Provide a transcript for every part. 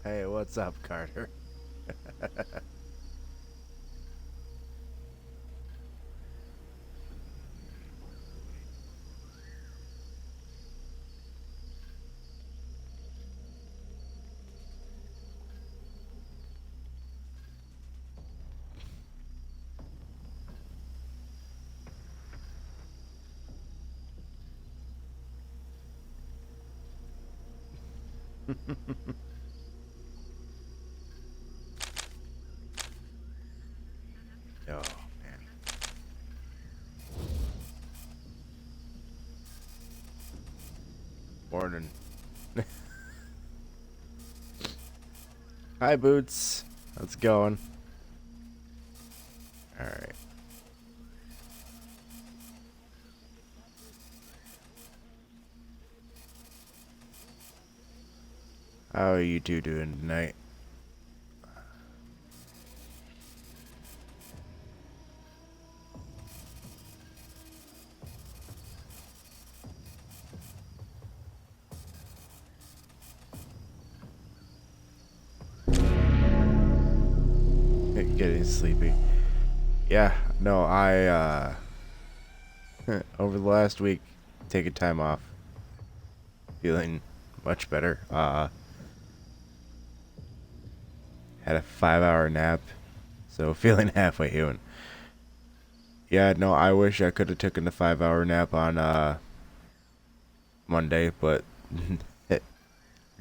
Hey, what's up, Carter? Oh, man. Morning. Hi, Boots. How's it going? Alright. How are you two doing tonight? Getting sleepy. Yeah, no, over the last week, taking time off. Feeling much better. Had a 5-hour nap, so feeling halfway human. Yeah, no, I wish I could have taken a 5-hour nap on, Monday, but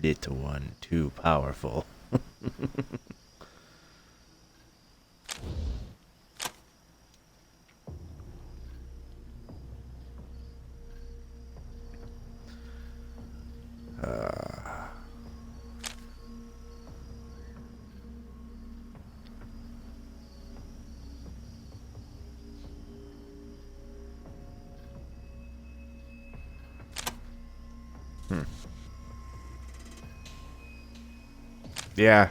little one, too powerful. Uh, hmm. Yeah,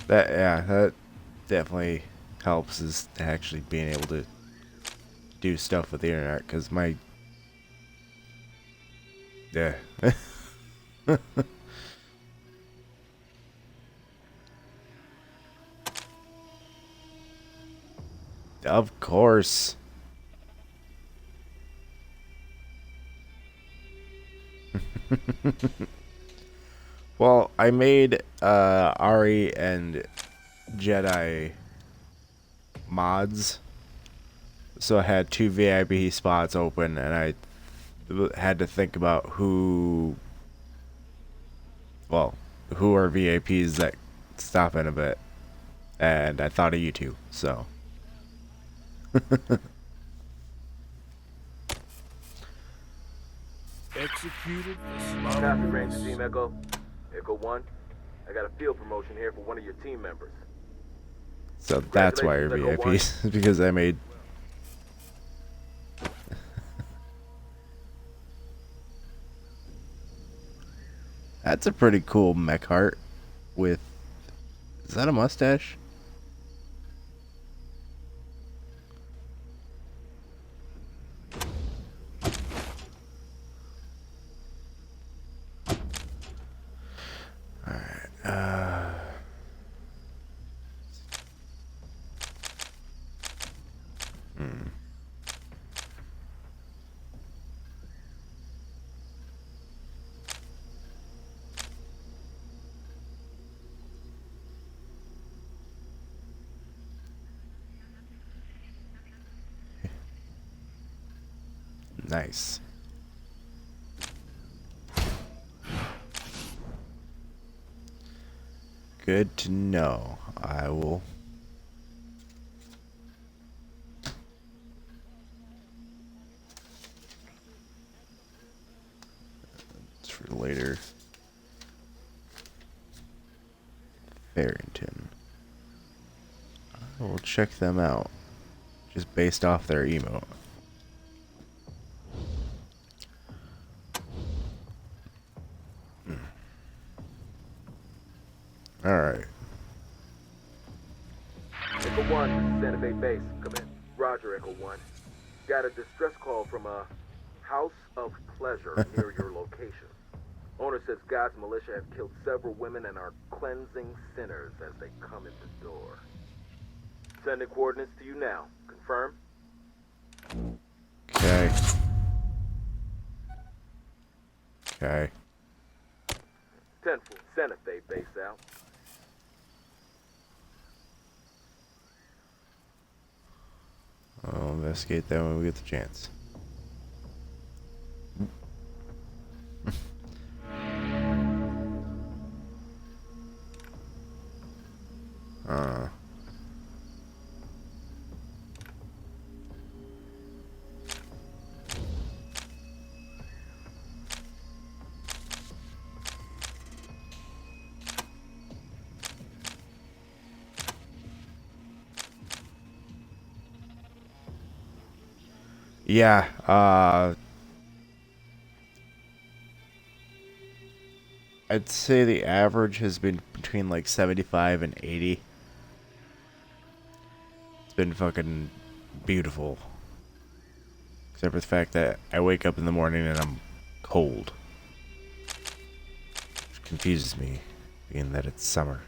that definitely helps is actually being able to do stuff with the internet, because my, yeah. Of course. Well, I made Ari and Jedi mods, so I had two VIP spots open, and I had to think about well, who are VIPs that stop in a bit, and I thought of you two, so. Executed for Copy, slaughter. Ranger Team Echo. Echo 1. I got a field promotion here for one of your team members. So that's why you're Congratulations, Echo 1. VIPs, because I made. That's a pretty cool mech heart with. Is that a mustache? Alright, hmm. Nice. Good to know. I will. It's for later. Farrington. I will check them out. Just based off their emote. Alright. Echo 1, Santa Bay Base. Come in. Roger, Echo 1. Got a distress call from a House of Pleasure near your location. Owner says God's militia have killed several women and are cleansing sinners as they come in the door. Sending coordinates to you now. Confirm? Okay. Okay. 10-4. Santa Fe base out. I'll investigate that when we get the chance. Yeah, I'd say the average has been between like 75 and 80. It's been fucking beautiful. Except for the fact that I wake up in the morning and I'm cold. Which confuses me, being that it's summer.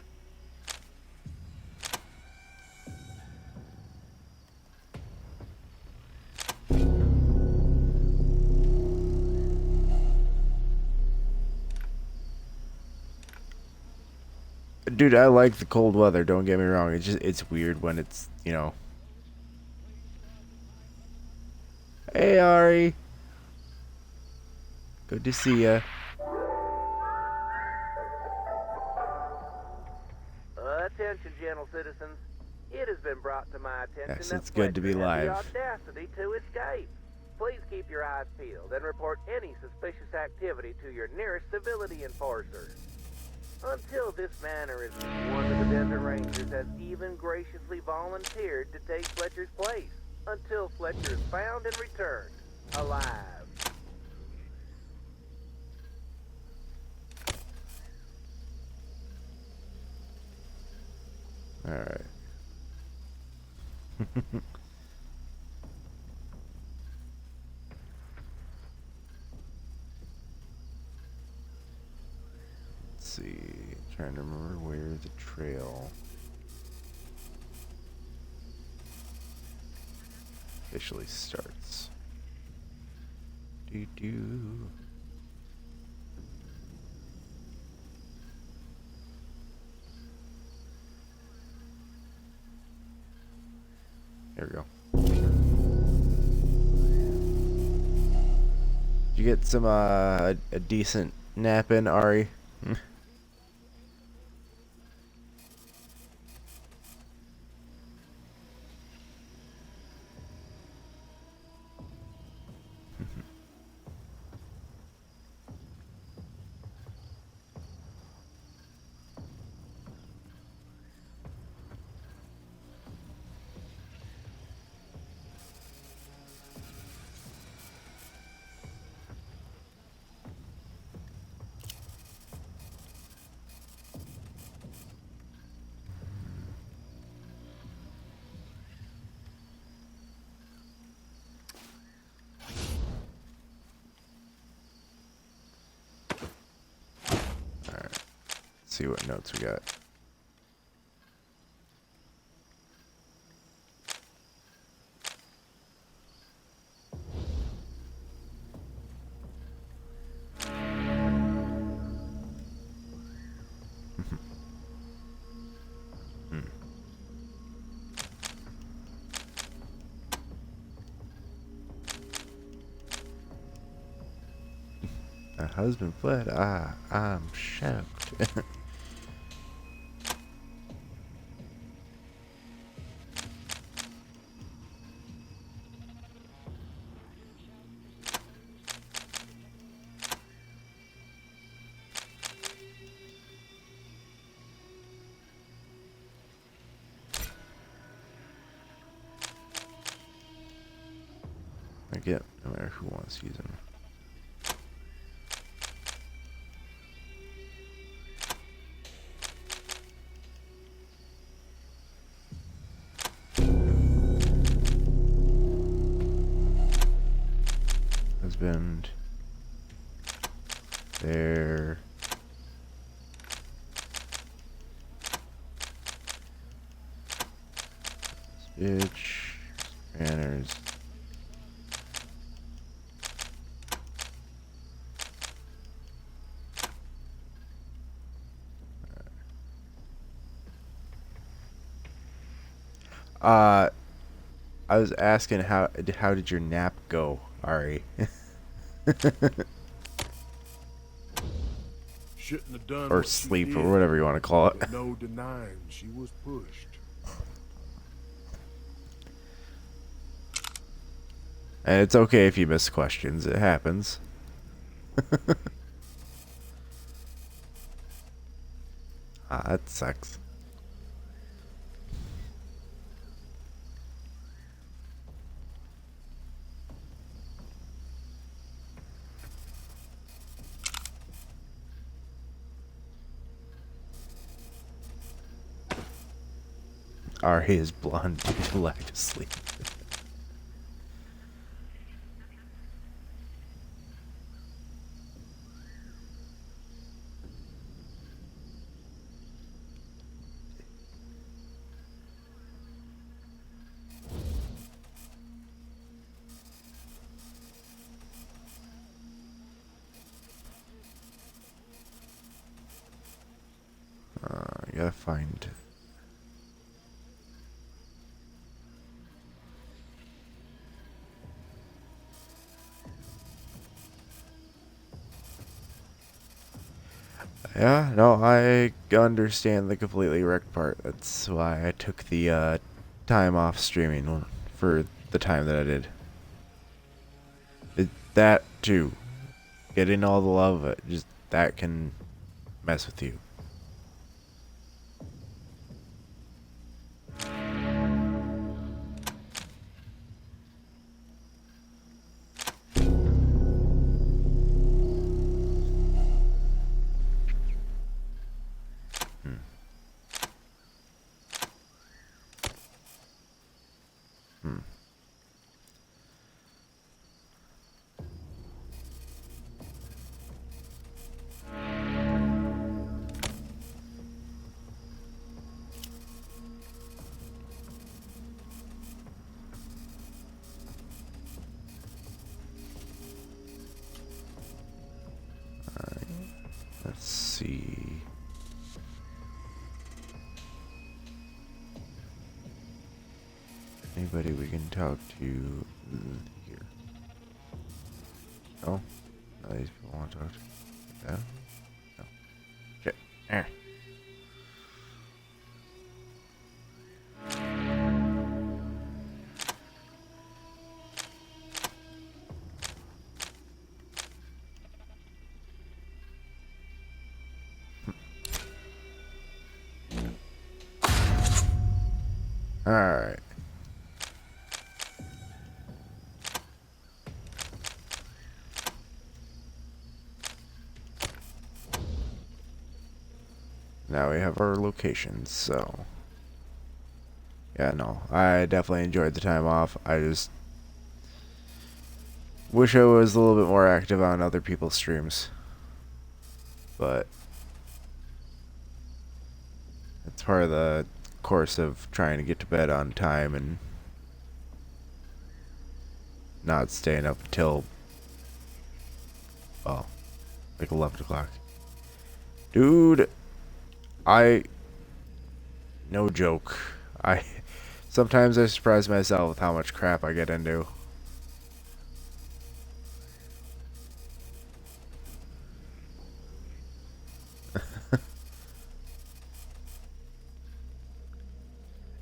Dude, I like the cold weather, don't get me wrong. It's weird when it's, you know. Hey, Ari. Good to see ya. Attention, gentle citizens. It has been brought to my attention Yes, that it's good to be Fletcher had live. the audacity to escape. Please keep your eyes peeled and report any suspicious activity to your nearest civility enforcer. Until this manor is one of the Desert Rangers has even graciously volunteered to take Fletcher's place. Until Fletcher is found and returned, alive. Alright. Let's see. Trying to remember where the trail officially starts. Doo-doo. There we go. Did you get some a decent nap in, Ari? See what notes we got. My husband fled. I'm shocked. Again, no matter who wants to use them. Husband. There. Itch. Banners. I was asking how did your nap go, Ari? Shouldn't have done Or what she sleep, did, or whatever you want to call it. but no denying she was pushed. And it's okay if you miss questions. It happens. That sucks. Ari is blonde due to lack of sleep. You gotta find. Yeah, no, I understand the completely wrecked part. That's why I took the time off streaming for the time that I did. That too, getting all the love, just that can mess with you. Let's see. Anybody we can talk to here? No? None of these people want to talk to. Yeah? No. Shit. Alright. Now we have our locations, so. Yeah, no. I definitely enjoyed the time off. I just wish I was a little bit more active on other people's streams. But it's part of the course of trying to get to bed on time and not staying up until, well, like 11 o'clock. Dude, no joke. Sometimes I surprise myself with how much crap I get into.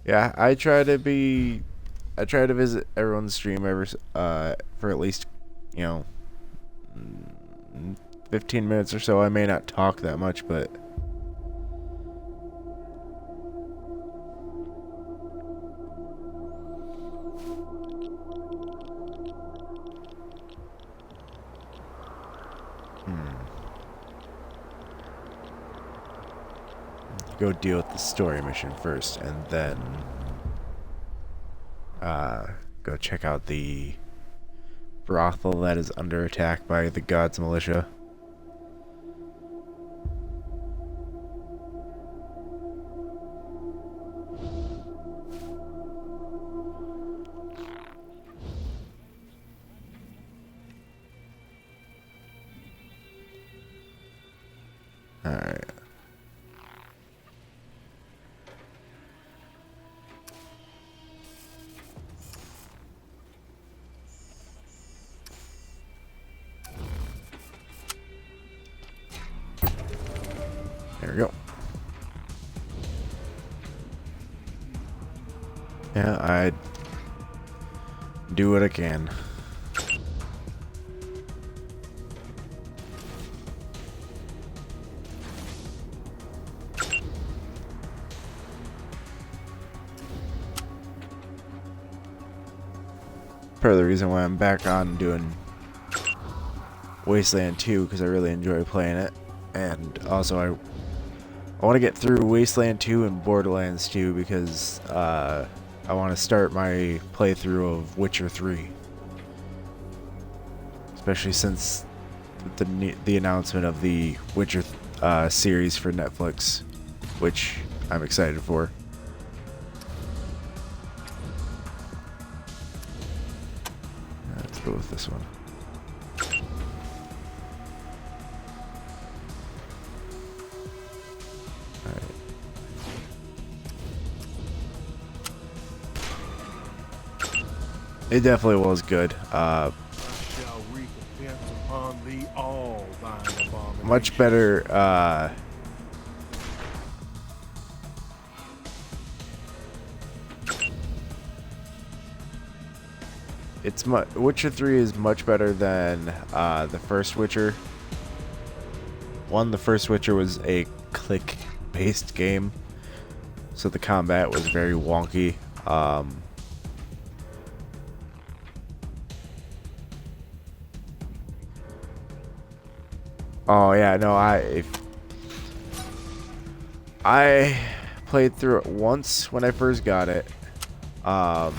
Yeah, I try to visit everyone's stream for at least, 15 minutes or so. I may not talk that much, but go deal with the story mission first, and then go check out the brothel that is under attack by the God's militia. Yeah, I do what I can. Part of the reason why I'm back on doing Wasteland 2 because I really enjoy playing it, and also I want to get through Wasteland 2 and Borderlands 2 because I want to start my playthrough of Witcher 3, especially since the announcement of the Witcher series for Netflix, which I'm excited for. Let's go with this one. It definitely was good. I shall recompense upon thee all thine abominations. Much better. Witcher 3 is much better than the first Witcher. The first Witcher was a click-based game, so the combat was very wonky. Oh yeah, no, I played through it once when I first got it. Yeah,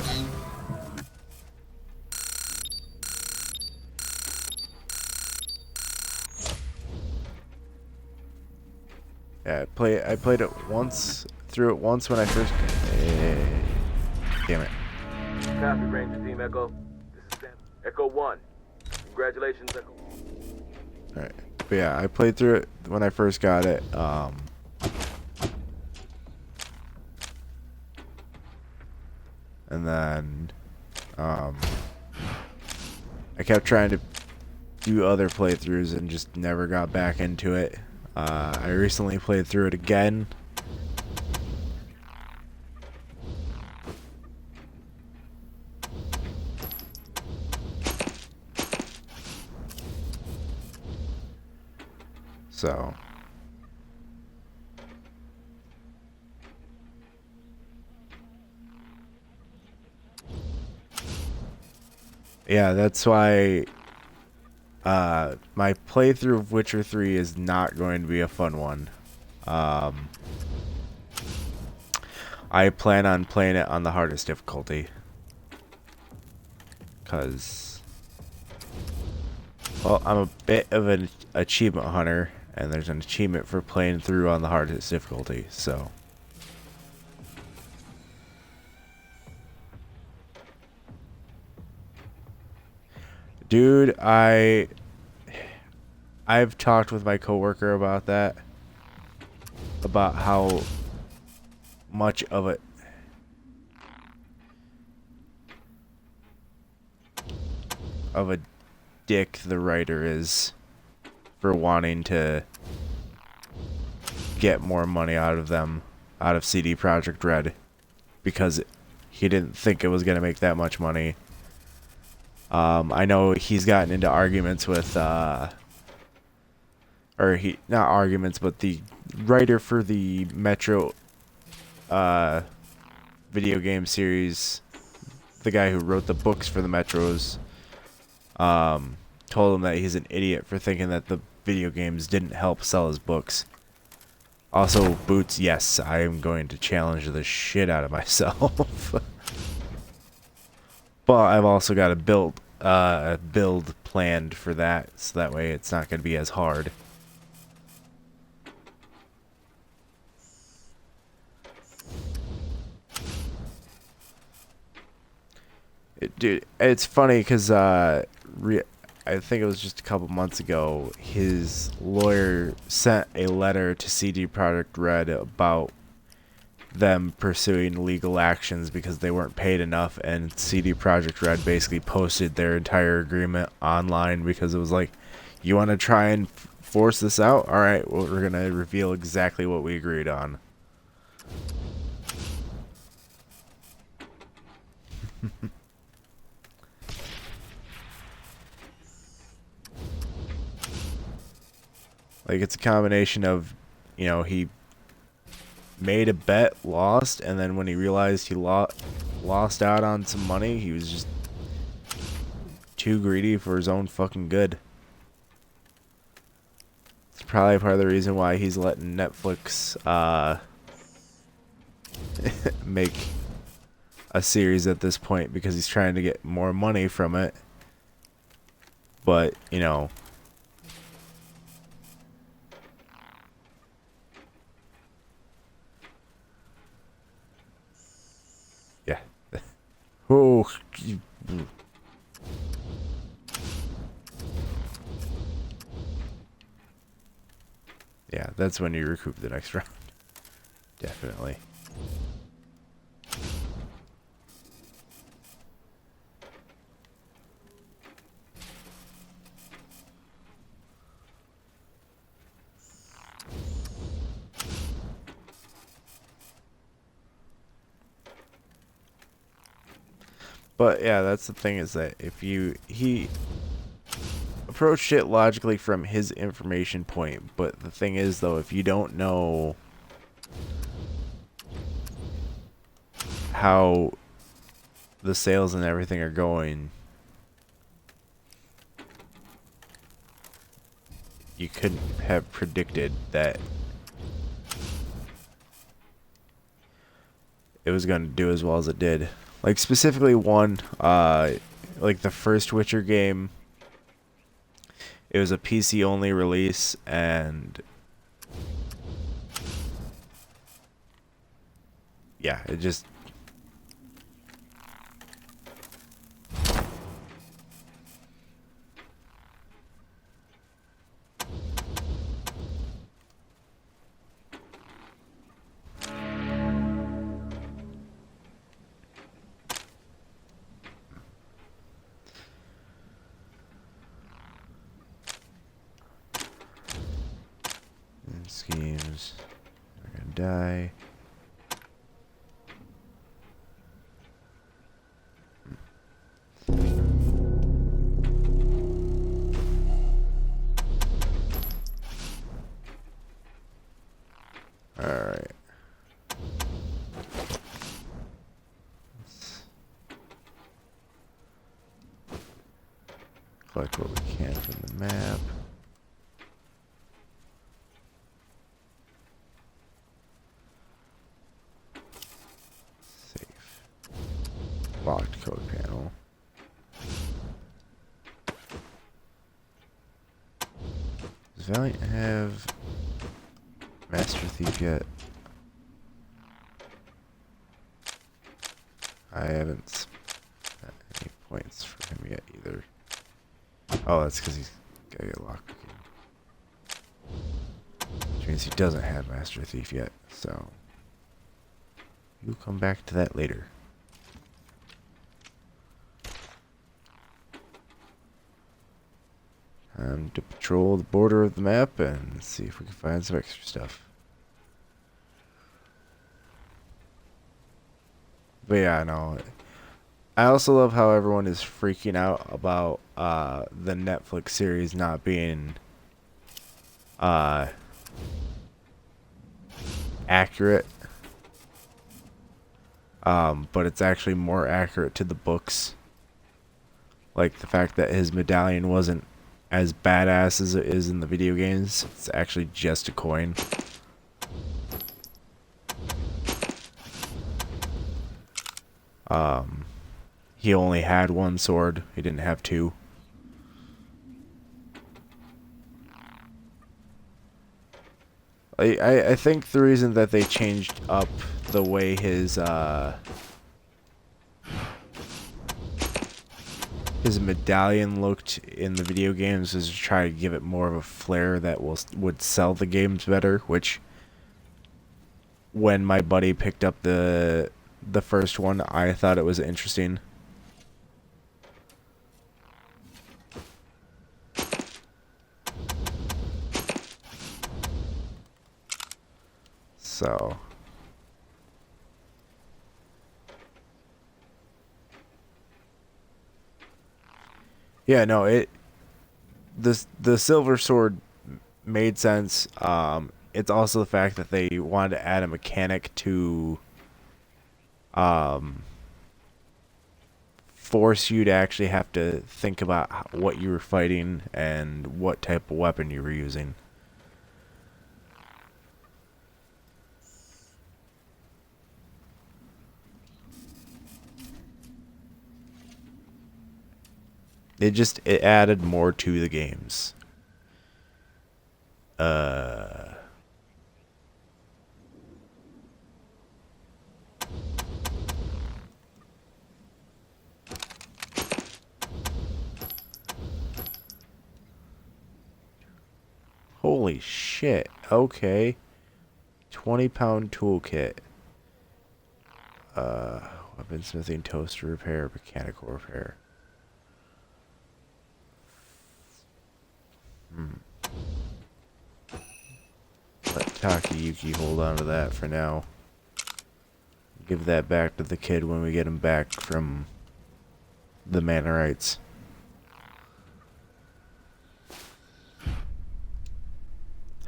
I played it once, through it once when I first. Damn it. Copy, Ranger Team Echo. This is Sam. Echo 1. Congratulations, Echo. Alright. But yeah, I played through it when I first got it. And then I kept trying to do other playthroughs and just never got back into it. I recently played through it again. So yeah, that's why my playthrough of Witcher 3 is not going to be a fun one. I plan on playing it on the hardest difficulty. Because, well, I'm a bit of an achievement hunter, and there's an achievement for playing through on the hardest difficulty, so. Dude, I've talked with my coworker about that, about how much of a dick the writer is for wanting to get more money out of them, out of CD Projekt Red, because he didn't think it was going to make that much money. I know he's gotten into arguments with, not arguments, but the writer for the Metro video game series, the guy who wrote the books for the Metros, told him that he's an idiot for thinking that the video games didn't help sell his books. Also, Boots, yes, I am going to challenge the shit out of myself. But I've also got a build planned for that, so that way it's not going to be as hard. Dude, it's funny because I think it was just a couple months ago, his lawyer sent a letter to CD Projekt Red about them pursuing legal actions because they weren't paid enough, and CD Projekt Red basically posted their entire agreement online because it was like, you want to try and force this out? Alright, well, we're going to reveal exactly what we agreed on. Like, it's a combination of, you know, he made a bet, lost, and then when he realized he lost out on some money, he was just too greedy for his own fucking good. It's probably part of the reason why he's letting Netflix make a series at this point, because he's trying to get more money from it. But, you know, yeah. Oh, yeah, that's when you recoup the next round. Definitely. But yeah, that's the thing, is that if he approached it logically from his information point, but the thing is though, if you don't know how the sales and everything are going, you couldn't have predicted that it was going to do as well as it did. Like, specifically one, like the first Witcher game, it was a PC only release, and yeah, it just, schemes are gonna die. Alright. Collect what we can from the map. Safe. Locked code panel. Does Valiant have Master Thief yet? I haven't spent any points for him yet either. Oh, that's because he's gotta get lockpicking. Which means he doesn't have Master Thief yet, so we'll come back to that later. Time to patrol the border of the map and see if we can find some extra stuff. But yeah, no. I also love how everyone is freaking out about the Netflix series not being accurate. But it's actually more accurate to the books. Like the fact that his medallion wasn't as badass as it is in the video games. It's actually just a coin. He only had one sword. He didn't have two. I think the reason that they changed up the way his medallion looked in the video games is to try to give it more of a flair that would sell the games better, which when my buddy picked up the first one, I thought it was interesting. So Yeah, no, the silver sword made sense. It's also the fact that they wanted to add a mechanic to um force you to actually have to think about what you were fighting and what type of weapon you were using. It added more to the games. Holy shit. Okay. 20-pound toolkit. Weaponsmithing, toaster repair, mechanical repair. Let Takayuki hold on to that for now. Give that back to the kid when we get him back from the Manorites.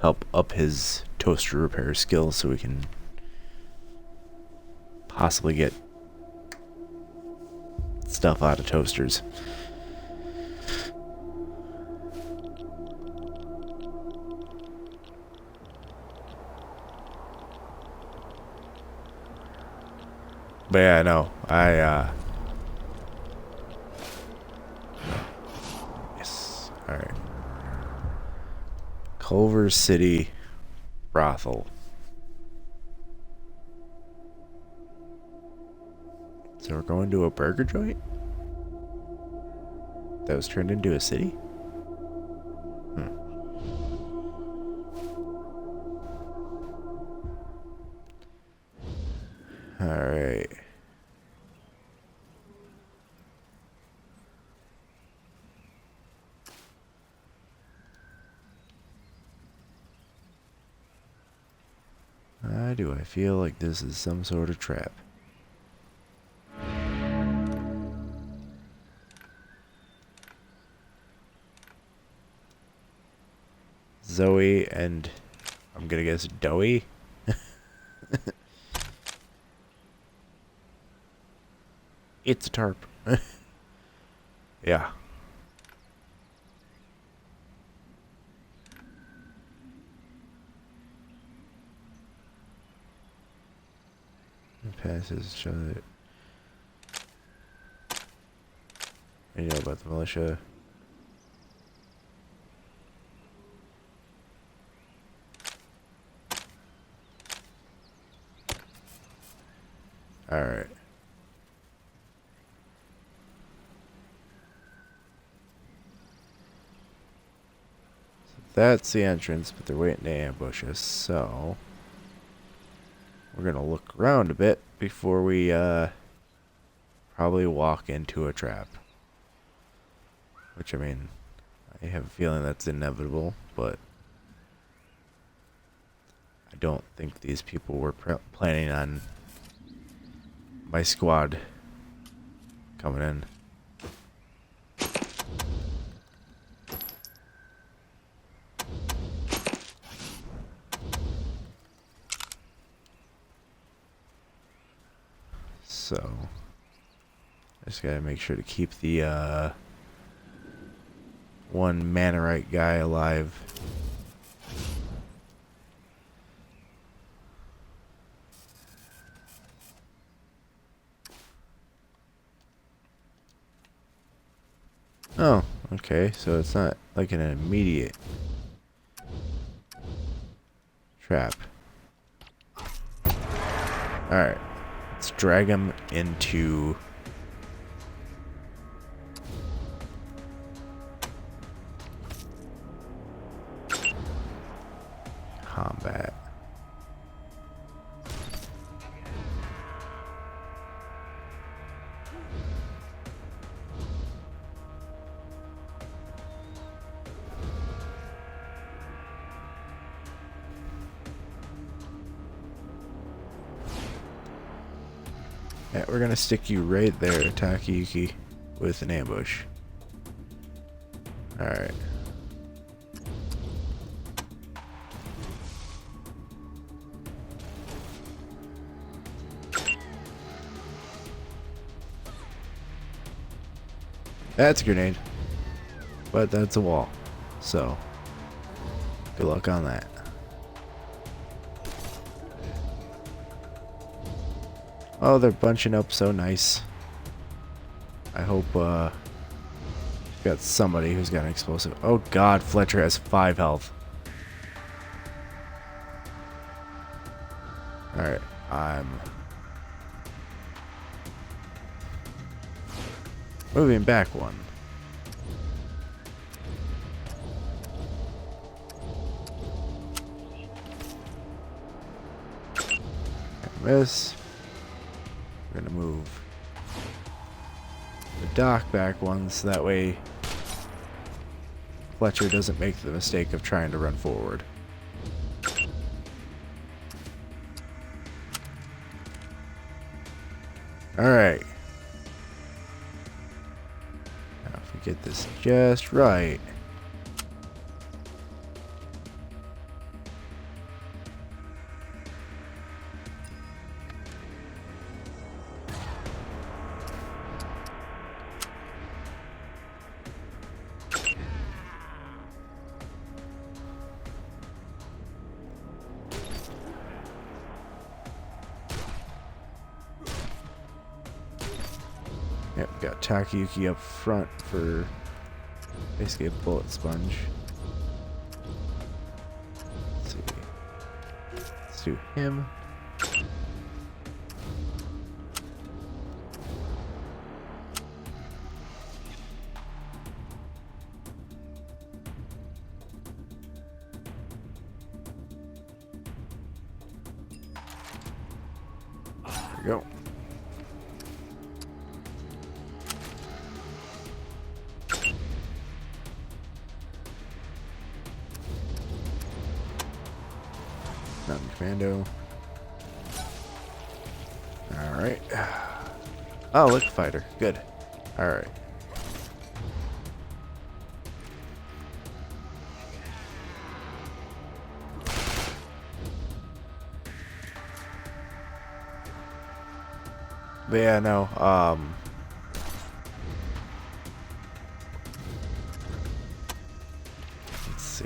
Help up his toaster repair skills so we can possibly get stuff out of toasters. But yeah, no, yes, alright. Culver City brothel. So we're going to a burger joint? That was turned into a city? Alright. Why do I feel like this is some sort of trap? Zoe and I'm gonna guess Doey? It's a tarp. Yeah. Passes show that you know about the militia. Alright. So that's the entrance, but they're waiting to ambush us, so we're gonna look around a bit before we probably walk into a trap. Which, I mean, I have a feeling that's inevitable, but I don't think these people were planning on my squad coming in. So, I just gotta make sure to keep the one Manorite guy alive. Oh, okay, so it's not like an immediate trap. Alright, let's drag him into combat. Yeah, we're gonna stick you right there, Takayuki, with an ambush. Alright. That's a grenade. But that's a wall. So, good luck on that. Oh, they're bunching up so nice. I hope, got somebody who's got an explosive. Oh god, Fletcher has 5 health. Alright, I'm moving back one. Miss. We're gonna move the dock back one so that way Fletcher doesn't make the mistake of trying to run forward. Alright. Now if we get this just right. Yep, got Takayuki up front for basically a bullet sponge. Let's see. Let's do him. There we go. Mountain Commando. Alright. Oh, look, fighter. Good. Alright. But yeah, no, let's see.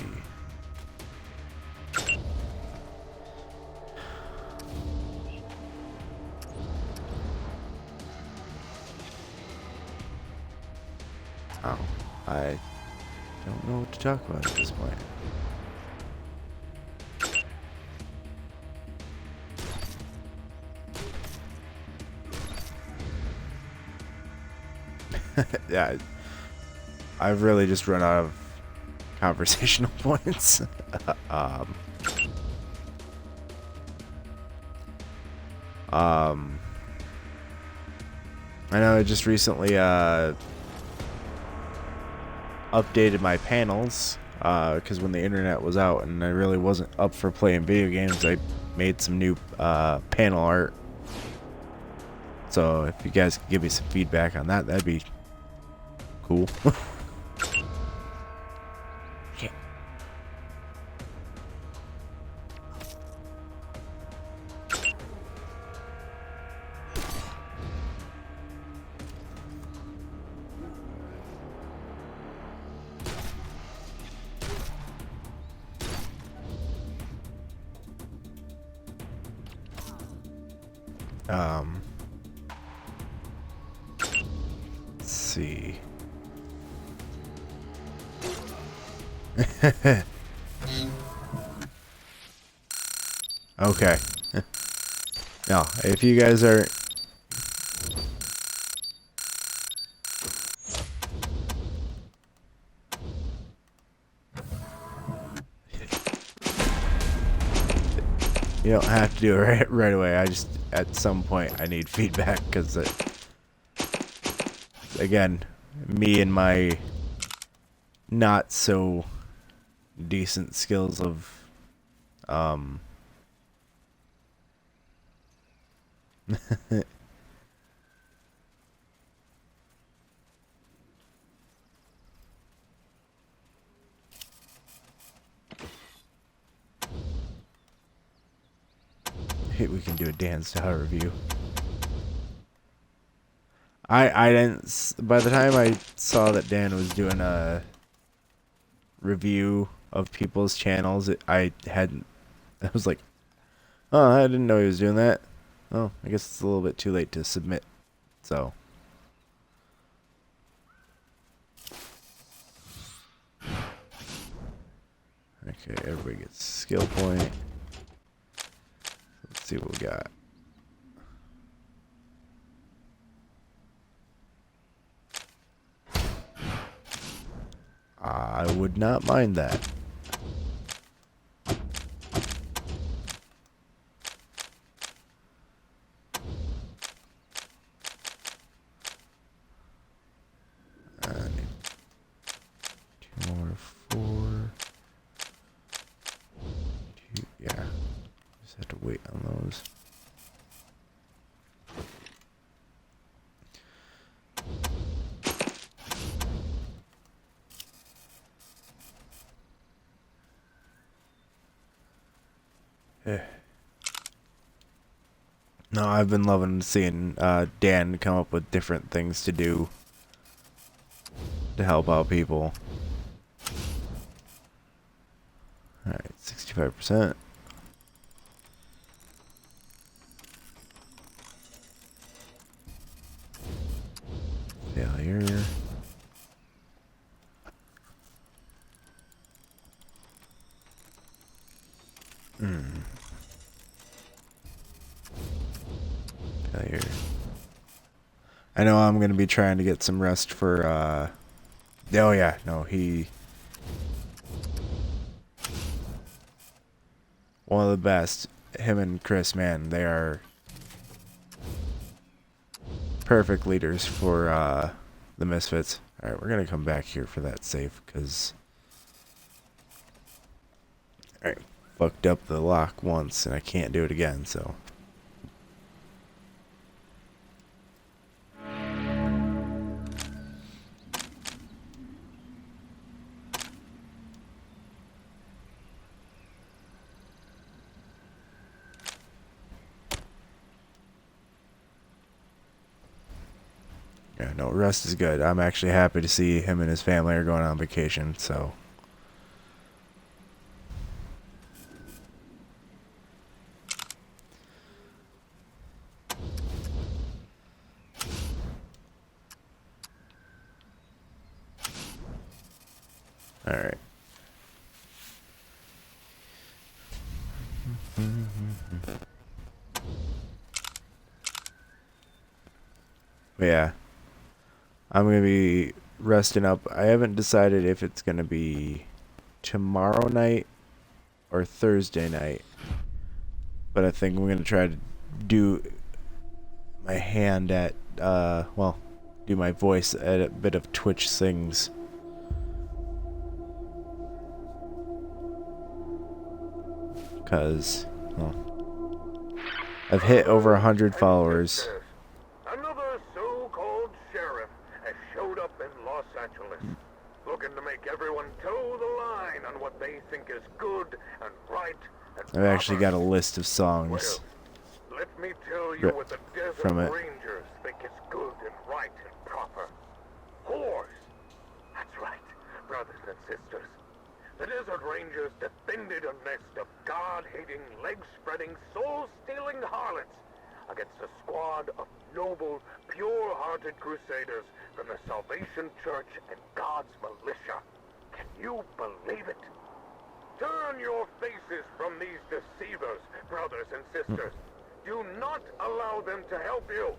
Oh, I don't know what to talk about at this point. Yeah, I've really just run out of conversational points. I know I just recently updated my panels because when the internet was out and I really wasn't up for playing video games, I made some new panel art. So if you guys could give me some feedback on that, that'd be cool. Yeah. Let's see. Okay. Now, if you guys are you don't have to do it right away. I just at some point I need feedback because again, me and my not so decent skills of Hey, we can do a Dan style review. I didn't. By the time I saw that Dan was doing a review of people's channels, I hadn't. I was like, oh, I didn't know he was doing that. Oh, I guess it's a little bit too late to submit. So. Okay, everybody gets skill point. Let's see what we got. I would not mind that. I need 2 more, 4. 2, yeah. Just have to wait on those. No, I've been loving seeing Dan come up with different things to do to help out people. Alright, 65%. Failure. Failure. I know I'm gonna be trying to get some rest for oh yeah, no, one of the best. Him and Chris, man, they are perfect leaders for the Misfits. Alright, we're gonna come back here for that save, because I fucked up the lock once and I can't do it again, so. Yeah, no, rest is good. I'm actually happy to see him and his family are going on vacation, so. Alright. But yeah. I'm going to be resting up. I haven't decided if it's going to be tomorrow night or Thursday night. But I think I'm going to try to do my hand at, well, do my voice at a bit of Twitch Sings. Because, well, I've hit over 100 followers. Another so-called sheriff has showed up in Los Angeles, looking to make everyone toe the line on what they think is good and right and I've actually got a list of songs. Well, let me tell you what the Desert from it. Rangers think is good and right and proper. Whores. That's right, brothers and sisters. The Desert Rangers defended a nest of God-hating, leg-spreading, soul-stealing harlots against a squad of noble, pure-hearted crusaders from the Salvation Church and God's militia. Can you believe it? Turn your faces from these deceivers, brothers and sisters. Do not allow them to help you.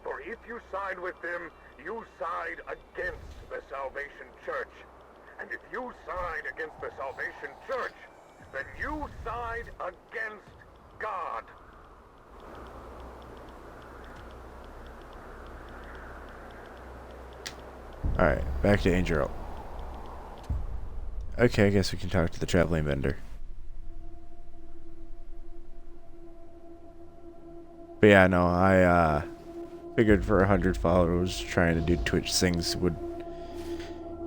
For if you side with them, you side against the Salvation Church. And if you side against the Salvation Church, then you side against God. Alright, back to Angel. Okay, I guess we can talk to the traveling vendor. But yeah, no, I figured for 100 followers, trying to do Twitch Sings would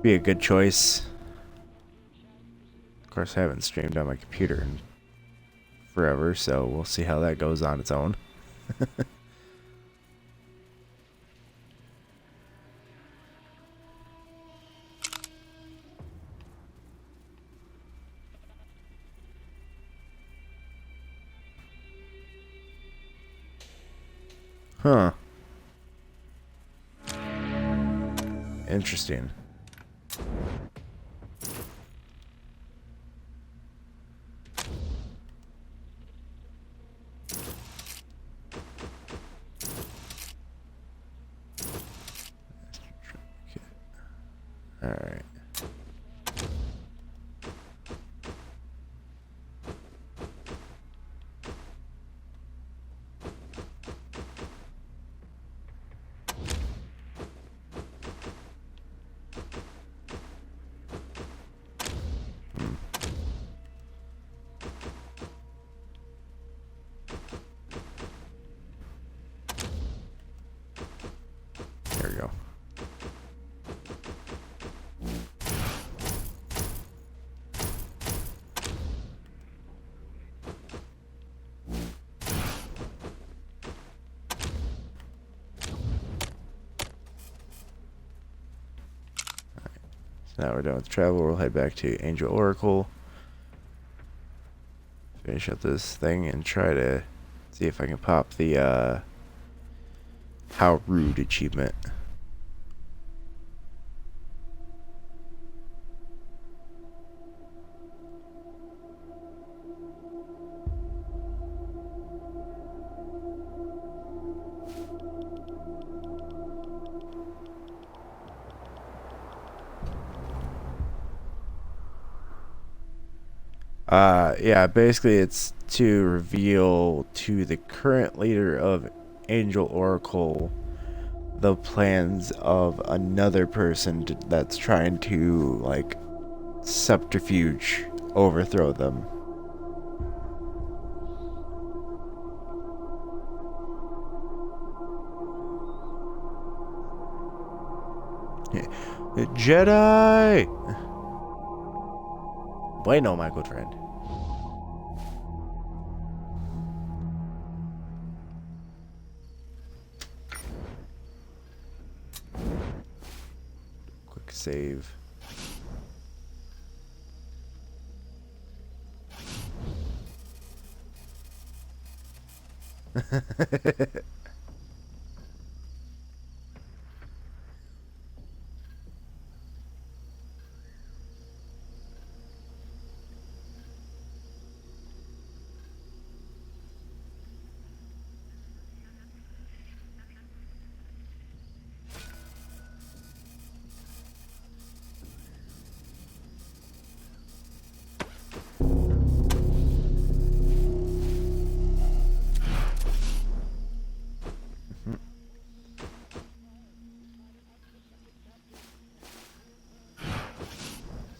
be a good choice. Of course, I haven't streamed on my computer in forever, so we'll see how that goes on its own. Huh. Interesting. All right. There we go. So now we're done with travel. We'll head back to Angel Oracle. Finish up this thing and try to see if I can pop the How Rude achievement. Yeah, basically it's to reveal to the current leader of Angel Oracle the plans of another person that's trying to, like, subterfuge overthrow them. Jedi! Bueno, my good friend. Quick save.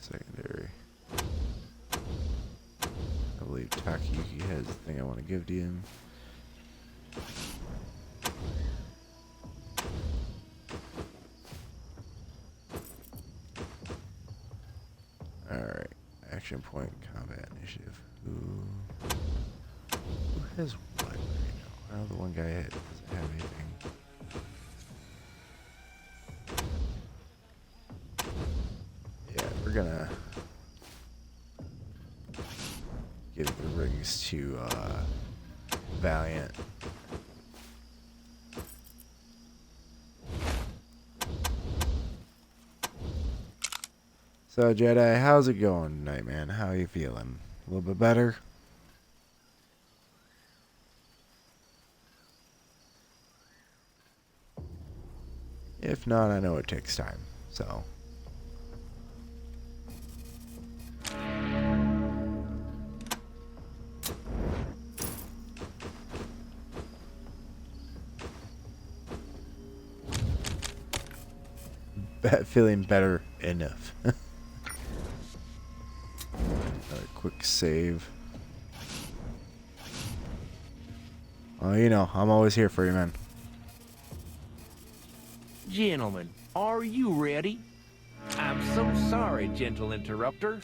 Secondary. I believe Takayuki has the thing I want to give to him. Alright. Action point, combat initiative. Who has what right now? I know the one guy doesn't have anything. Yeah, we're gonna give the rings to Valiant. So Jedi, how's it going tonight, man? How are you feeling? A little bit better? If not, I know it takes time, so. Feeling better enough. Another quick save. Oh, you know, I'm always here for you, man. Gentlemen, are you ready? I'm so sorry, gentle interrupter.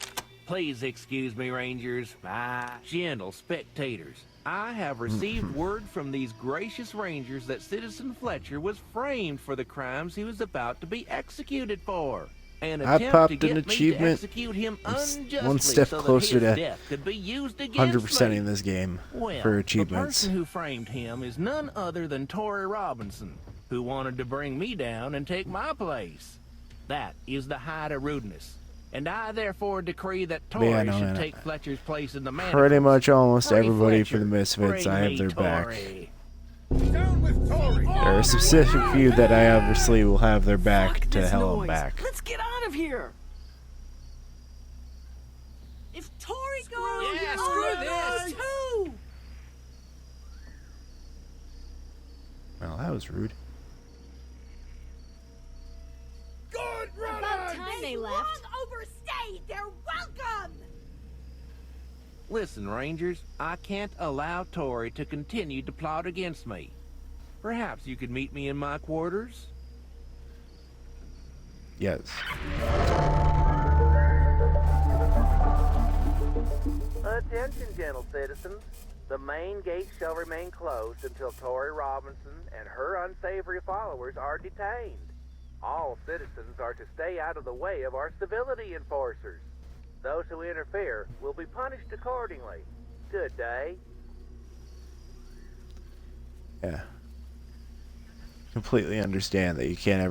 Please excuse me, Rangers, my gentle spectators. I have received word from these gracious Rangers that Citizen Fletcher was framed for the crimes he was about to be executed for. An I attempt popped to an get me to achievement. execute him unjustly One step so that closer his to death could be used against 100% me. in this game Well, for the achievements. person who framed him is none other than Tory Robinson, who wanted to bring me down and take my place. That is the height of rudeness, and I therefore decree that Tory Yeah, no, should man, take Fletcher's place in the Pretty manacles. much almost Free everybody Fletcher, for the Misfits, bring I have me their back. Tory. Down with Tory! There are a specific few that I obviously will have their back Fuck to this hell and noise. back. Let's get out of here. If Tory goes, Yeah, you're screw on this. too. Well, that was rude. Good About running! time they left. Overstayed. They're welcome. Listen, Rangers, I can't allow Tory to continue to plot against me. Perhaps you could meet me in my quarters? Yes. Attention, gentle citizens. The main gate shall remain closed until Tory Robinson and her unsavory followers are detained. All citizens are to stay out of the way of our civility enforcers. Those who interfere will be punished accordingly. Good day. Yeah. Completely understand that you can't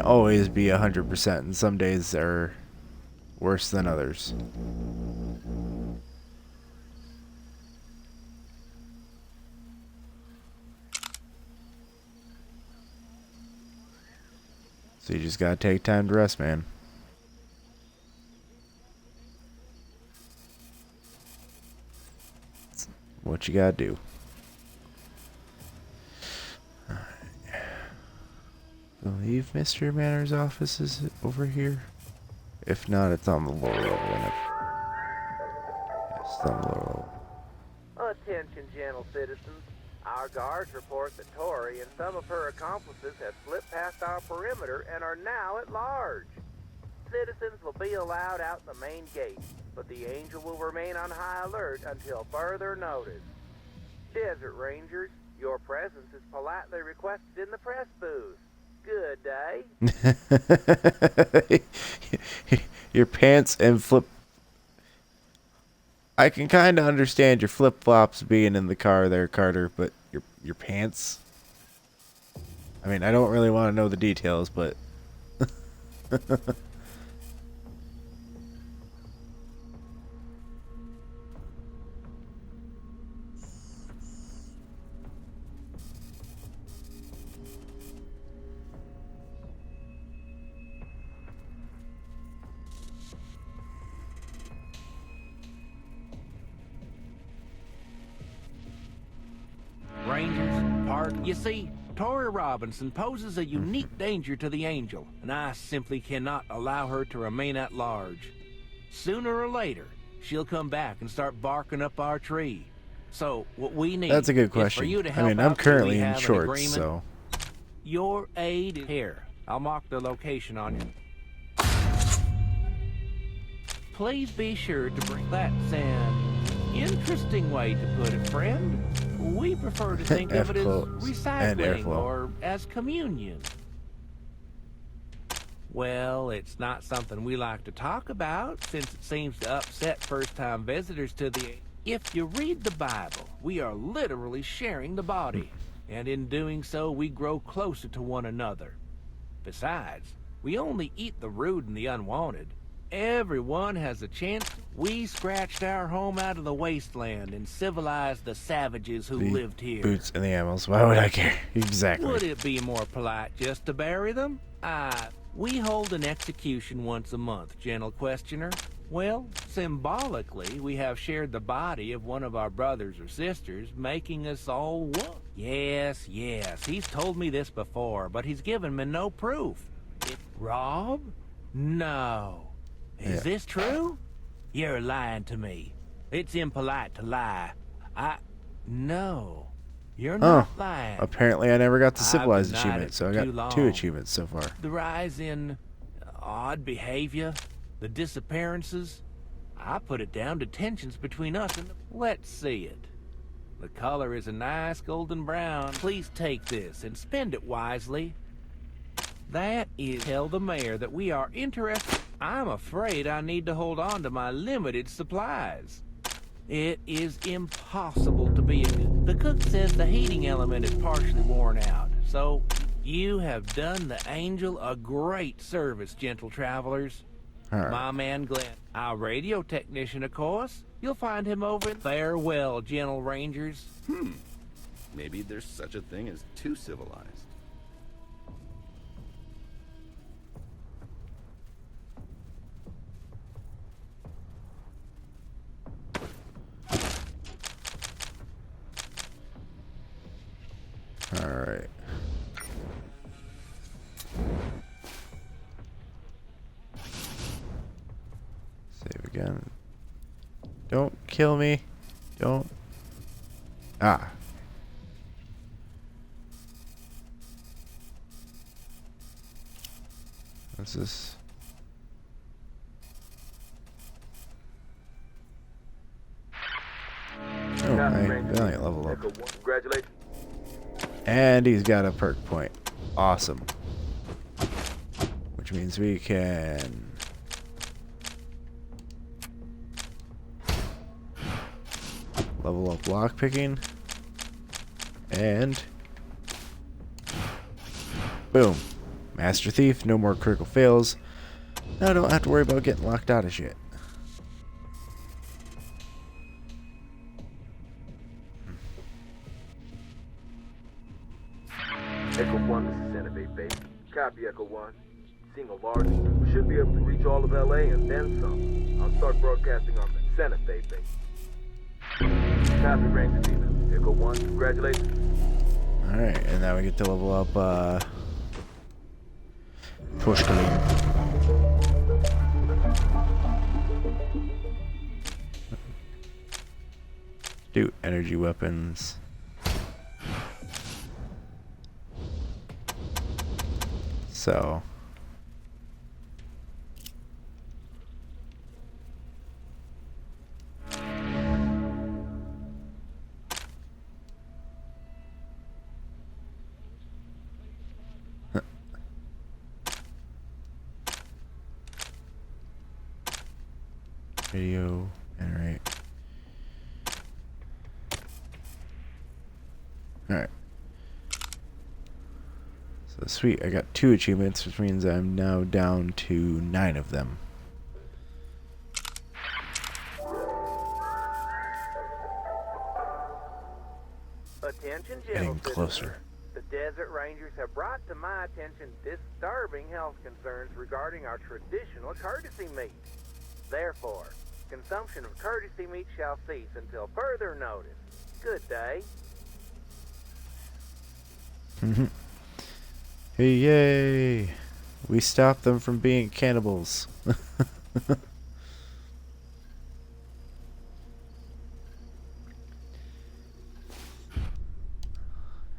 always be 100%, and some days are worse than others. So you just gotta take time to rest, man. It's what you gotta do. I believe Mr. Manor's office is over here. If not, it's on the lower level. Yes, it's on the lower level. Attention, gentle citizens. Our guards report that Tory and some of her accomplices have slipped past our perimeter and are now at large. Citizens will be allowed out the main gate, but the Angel will remain on high alert until further notice. Desert Rangers, your presence is politely requested in the press booth. Good day. Your pants and flip. I can kind of understand your flip flops being in the car there, Carter, but your pants. I mean, I don't really want to know the details, but. Rangers, pardon. You see, Tory Robinson poses a unique danger to the Angel, and I simply cannot allow her to remain at large. Sooner or later, she'll come back and start barking up our tree. So, what we need That's a good is question. for you to I help mean, out I'm till we currently in have an shorts, agreement. so. Your aid is here. I'll mark the location on you. Please be sure to bring. That's an interesting way to put it, friend. We prefer to think of it as F-close and recycling airflow. or as communion. Well, it's not something we like to talk about since it seems to upset first-time visitors to the... If you read the Bible, we are literally sharing the body, and in doing so, we grow closer to one another. Besides, we only eat the rude and the unwanted. Everyone has a chance. We scratched our home out of the wasteland and civilized the savages who The lived here. boots and the animals. Why would I care? Exactly. Would it be more polite just to bury them? We hold an execution once a month, gentle questioner. Well, symbolically, we have shared the body of one of our brothers or sisters, making us all one. Yes, he's told me this before, but he's given me no proof. Rob? No. Is this true? You're lying to me. It's impolite to lie. No. You're not lying. Apparently, I never got the I've civilized denied achievement, it so I for got too 2 long. achievements so far. The rise in odd behavior, The disappearances? I put it down to tensions between us and let's see it. The color is a nice golden brown. Please take this and spend it wisely. That is, tell the mayor that we are interested. I'm afraid I need to hold on to my limited supplies. It is impossible to be a cook. The cook says the heating element is partially worn out. So, you have done the Angel a great service, gentle travelers. Alright. My man Glenn, our radio technician, of course. You'll find him over in... Farewell, gentle rangers. Maybe there's such a thing as too civilized. Alright. Save again. Don't kill me. Don't. Ah. What's this? Oh, my valiant level up. Echo 1, congratulations. And he's got a perk point. Awesome. Which means we can... level up lockpicking. And... boom. Master Thief, no more critical fails. Now I don't have to worry about getting locked out of shit. Echo 1, this is Santa Fe base. Copy, Echo 1. Seeing a large, we should be able to reach all of LA and then some. I'll start broadcasting on the Santa Fe base. Copy, Ranger Demon. Echo 1, congratulations. Alright, and now we get to level up, Pushkaling. Do energy weapons. So video generate. Alright. So sweet, I got 2 achievements, which means I'm now down to 9 of them. Attention, Getting gentle closer. citizens. The Desert Rangers have brought to my attention disturbing health concerns regarding our traditional courtesy meat. Therefore, consumption of courtesy meat shall cease until further notice. Good day. Hey, yay! We stopped them from being cannibals.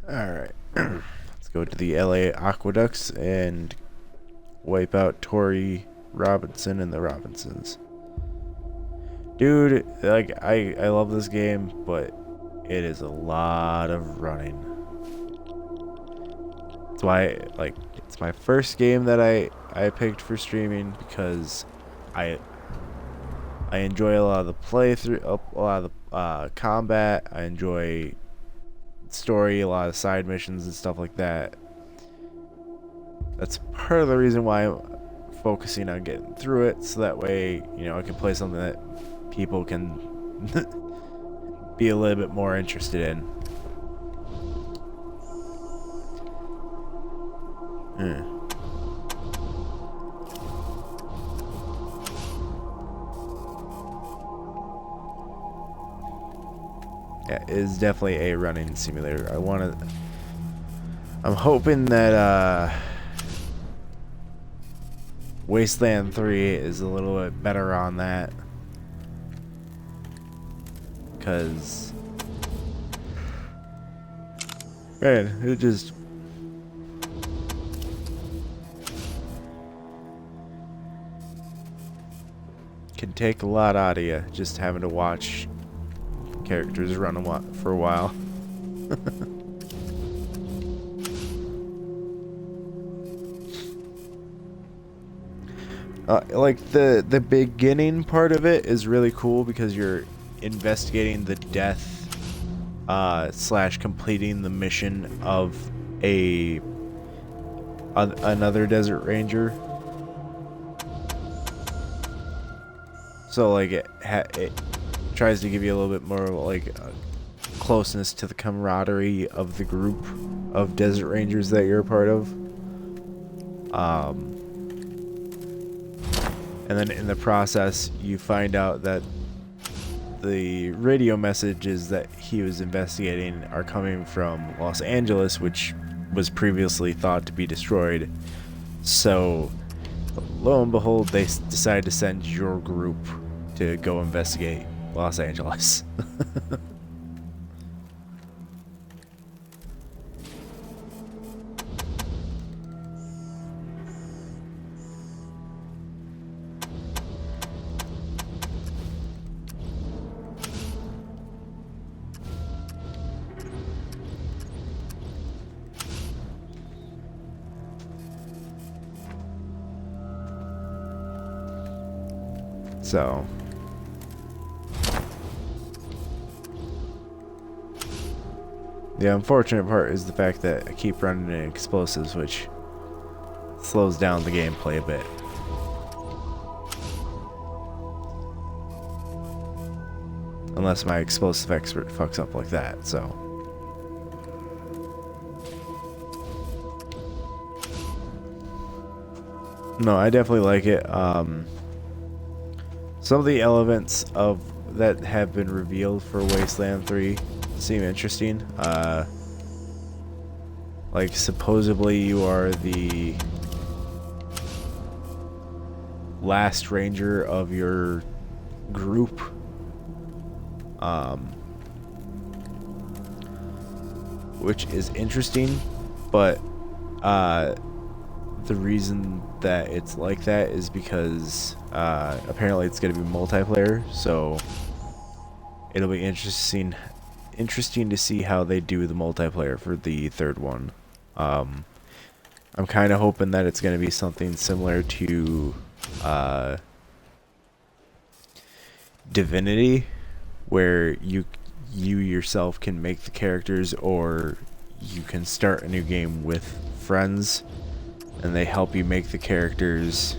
Alright. Let's go to the LA Aqueducts and wipe out Tori Robinson and the Robinsons. Dude, like, I love this game, but it is a lot of running. That's why, like, it's my first game that I picked for streaming, because I enjoy a lot of the playthrough, a lot of the combat. I enjoy story, a lot of side missions and stuff like that. That's part of the reason why I'm focusing on getting through it, so that way, you know, I can play something that people can be a little bit more interested in. Yeah, it is definitely a running simulator. I'm hoping that Wasteland 3 is a little bit better on that, because man, it just take a lot out of you just having to watch characters run for a while. Like the beginning part of it is really cool because you're investigating the death slash completing the mission of another desert ranger. So like it tries to give you a little bit more like closeness to the camaraderie of the group of desert rangers that you're a part of. And then in the process, you find out that the radio messages that he was investigating are coming from Los Angeles, which was previously thought to be destroyed. So, lo and behold, they decide to send your group to go investigate Los Angeles. So, the unfortunate part is the fact that I keep running into explosives, which slows down the gameplay a bit. Unless my explosive expert fucks up like that, so. No, I definitely like it. Some of the elements of that have been revealed for Wasteland 3 seem interesting. Like supposedly you are the last ranger of your group. Which is interesting, but the reason that it's like that is because apparently it's going to be multiplayer, so it'll be interesting to see how they do the multiplayer for the third one. I'm kind of hoping that it's going to be something similar to Divinity, where you yourself can make the characters, or you can start a new game with friends and they help you make the characters.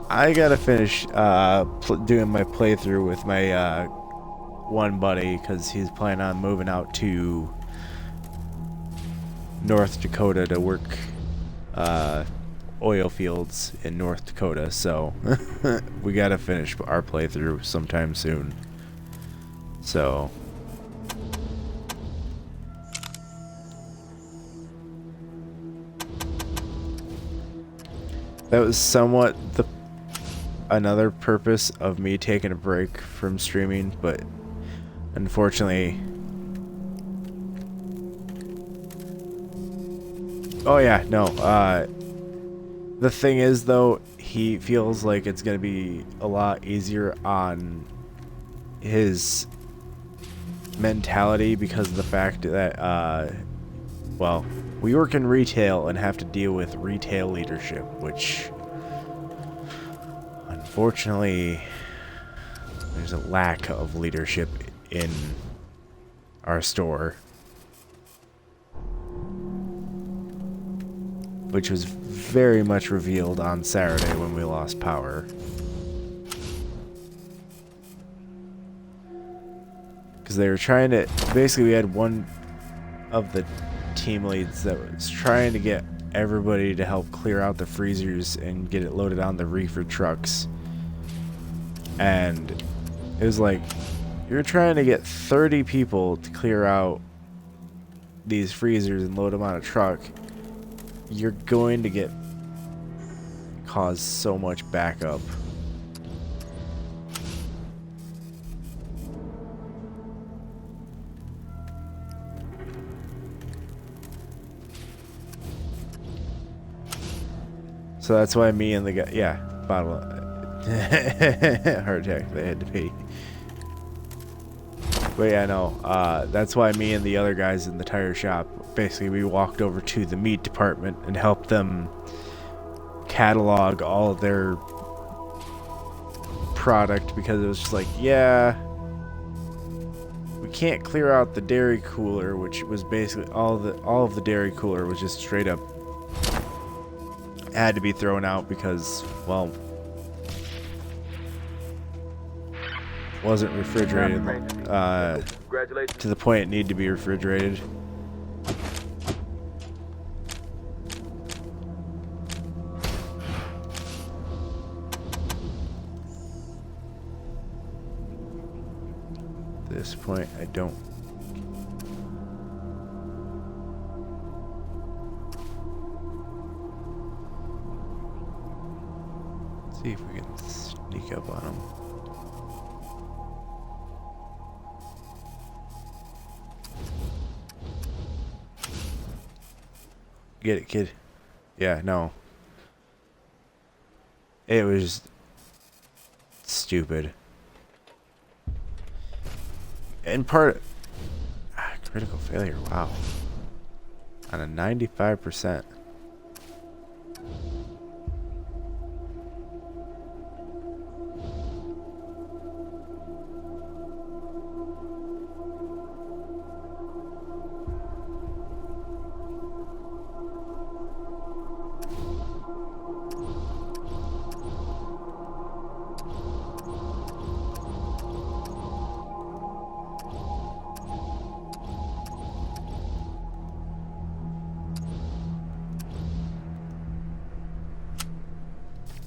I gotta finish doing my playthrough with my one buddy, because he's planning on moving out to North Dakota to work oil fields in North Dakota, so we gotta finish our playthrough sometime soon. So that was somewhat another purpose of me taking a break from streaming, but unfortunately. Oh yeah, no. The thing is, though, he feels like it's gonna be a lot easier on his mentality because of the fact that, well, we work in retail and have to deal with retail leadership, which, unfortunately, there's a lack of leadership in our store. Which was very much revealed on Saturday when we lost power. Because they were trying to... Basically, we had one of the team leads that was trying to get everybody to help clear out the freezers and get it loaded on the reefer trucks. And it was like, you're trying to get 30 people to clear out these freezers and load them on a truck. You're going to cause so much backup. So that's why me and the guy, yeah, bottle heart attack. They had to pee. But yeah, no, that's why me and the other guys in the tire shop, basically we walked over to the meat department and helped them catalog all of their product, because it was just like, yeah, we can't clear out the dairy cooler, which was basically all of the dairy cooler was just straight up had to be thrown out because, well, wasn't refrigerated Congratulations. to the point it needed to be refrigerated. At this point, I don't. See if we can sneak up on him. Get it, kid. Yeah, no. It was stupid. And critical failure, wow. On a 95%.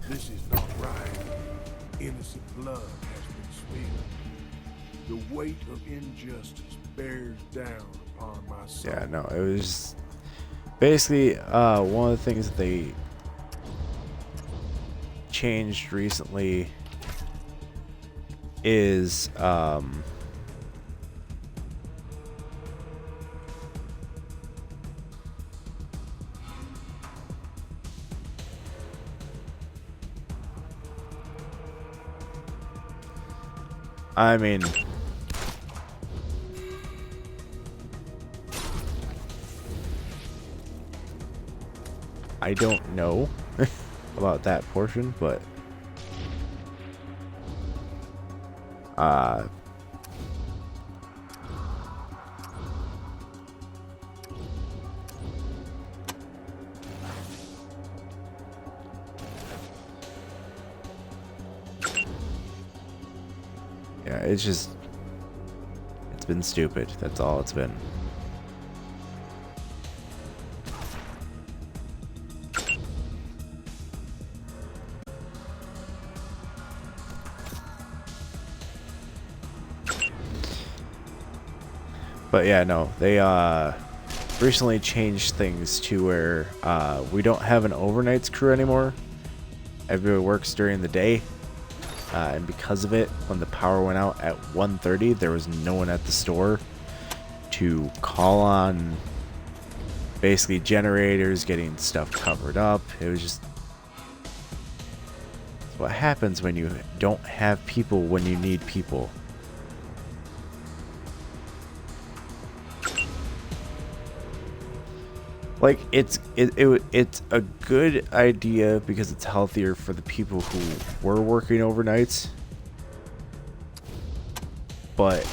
This is not right. Innocent blood has been spilled. The weight of injustice bears down upon my soul. Yeah, no, it was basically one of the things that they changed recently is I mean, I don't know about that portion, but yeah, it's been stupid. That's all it's been. But yeah, no, they recently changed things to where we don't have an overnights crew anymore. Everybody works during the day. And because of it, when the power went out at 1:30, there was no one at the store to call on basically generators, getting stuff covered up. It was just it's what happens when you don't have people when you need people. Like, it's a good idea because it's healthier for the people who were working overnights. But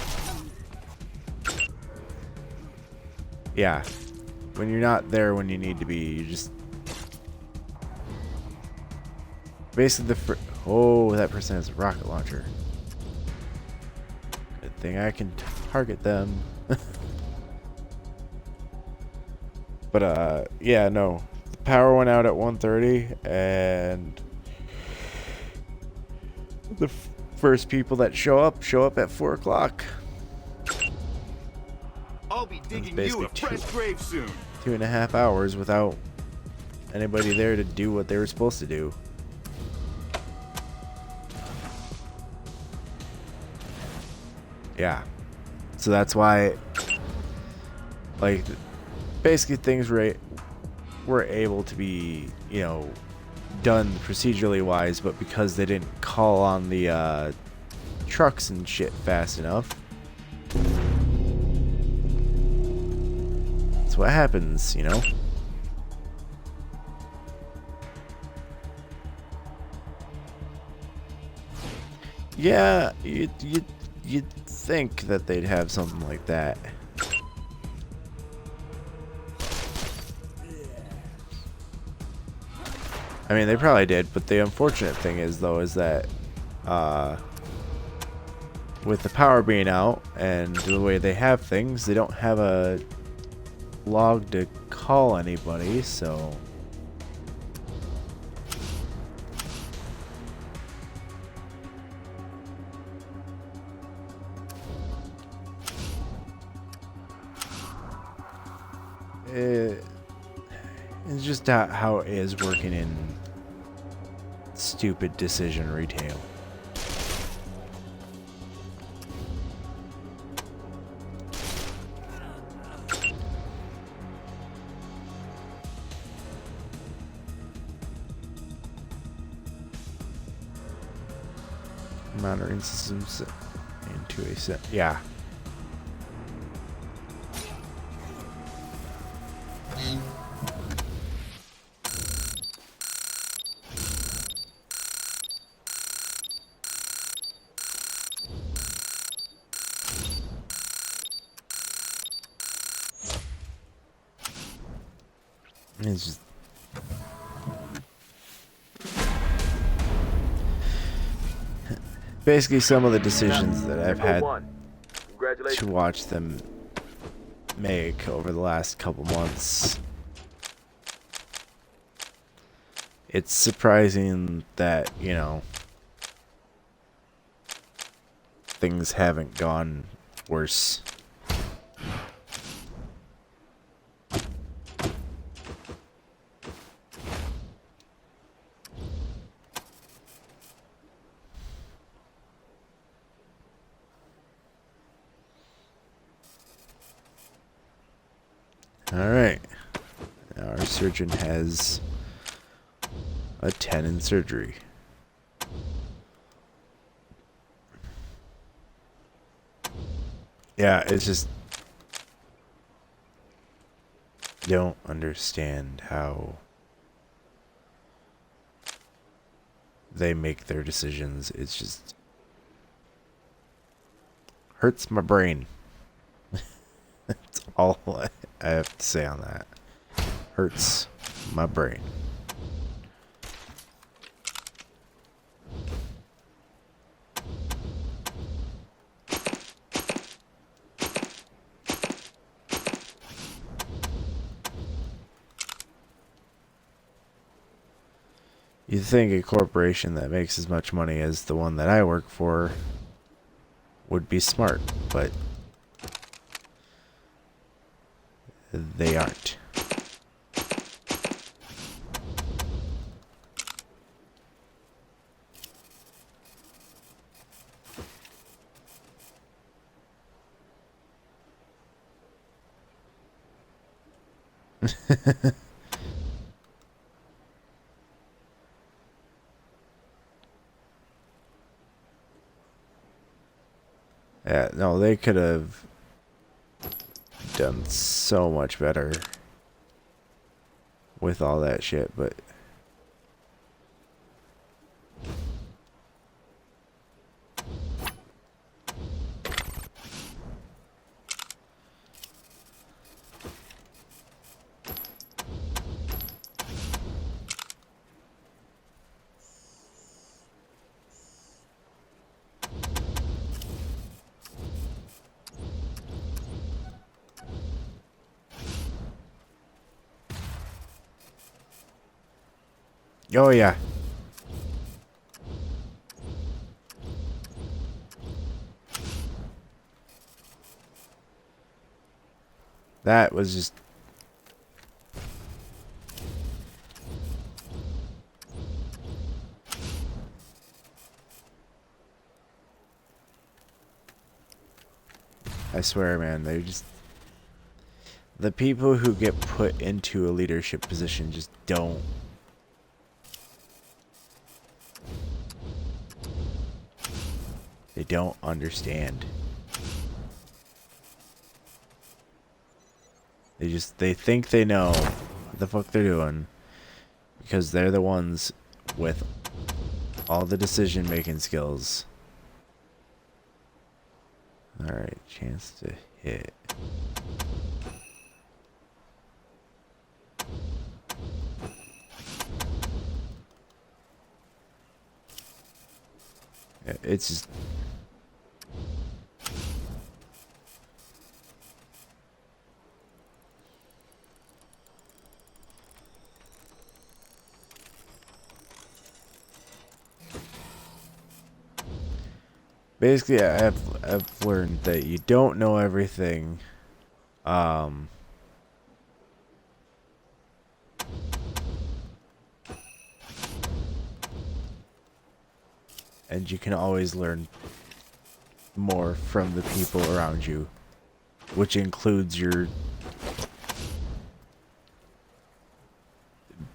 yeah, when you're not there when you need to be, you just basically oh, that person has a rocket launcher. Good thing I can target them. But yeah, no, the power went out at 1:30, and the first people that show up at 4 o'clock. I'll be digging you basically a fresh grave soon. 2.5 hours without anybody there to do what they were supposed to do. Yeah, so that's why, like, basically things were able to be, you know, done procedurally wise, but because they didn't call on the trucks and shit fast enough. That's what happens, you know? Yeah, you'd think that they'd have something like that. I mean, they probably did, but the unfortunate thing is, though, is that with the power being out and the way they have things, they don't have a log to call anybody, so... It's just how it is working in stupid decision retail. Monitoring systems into a set. Yeah. It's just basically some of the decisions that I've had to watch them make over the last couple months. It's surprising that, you know, things haven't gone worse. Alright, now our surgeon has a 10 in surgery. Yeah, it's just... don't understand how they make their decisions. It's just... hurts my brain. That's all I have to say on that. Hurts my brain. You'd think a corporation that makes as much money as the one that I work for would be smart, but they aren't. Yeah, no, they could have done so much better with all that shit, but oh yeah. That was just... I swear, man, they just... the people who get put into a leadership position just don't They don't understand. They think they know what the fuck they're doing because they're the ones with all the decision making skills. Alright, chance to hit. It's just basically I've learned that you don't know everything. And you can always learn more from the people around you, which includes your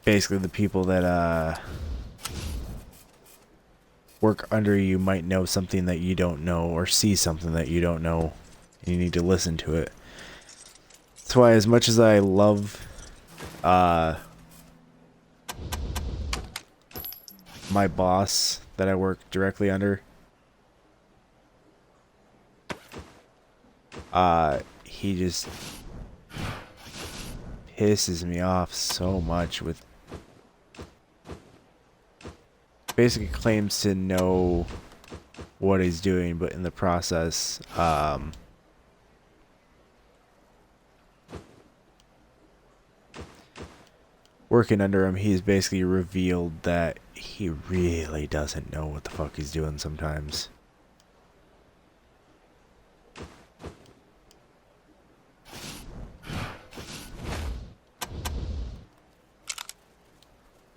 basically the people that work under you might know something that you don't know or see something that you don't know, and you need to listen to it. That's why, as much as I love my boss that I work directly under, he just pisses me off so much with basically claims to know what he's doing, but in the process working under him, he's basically revealed that he really doesn't know what the fuck he's doing sometimes.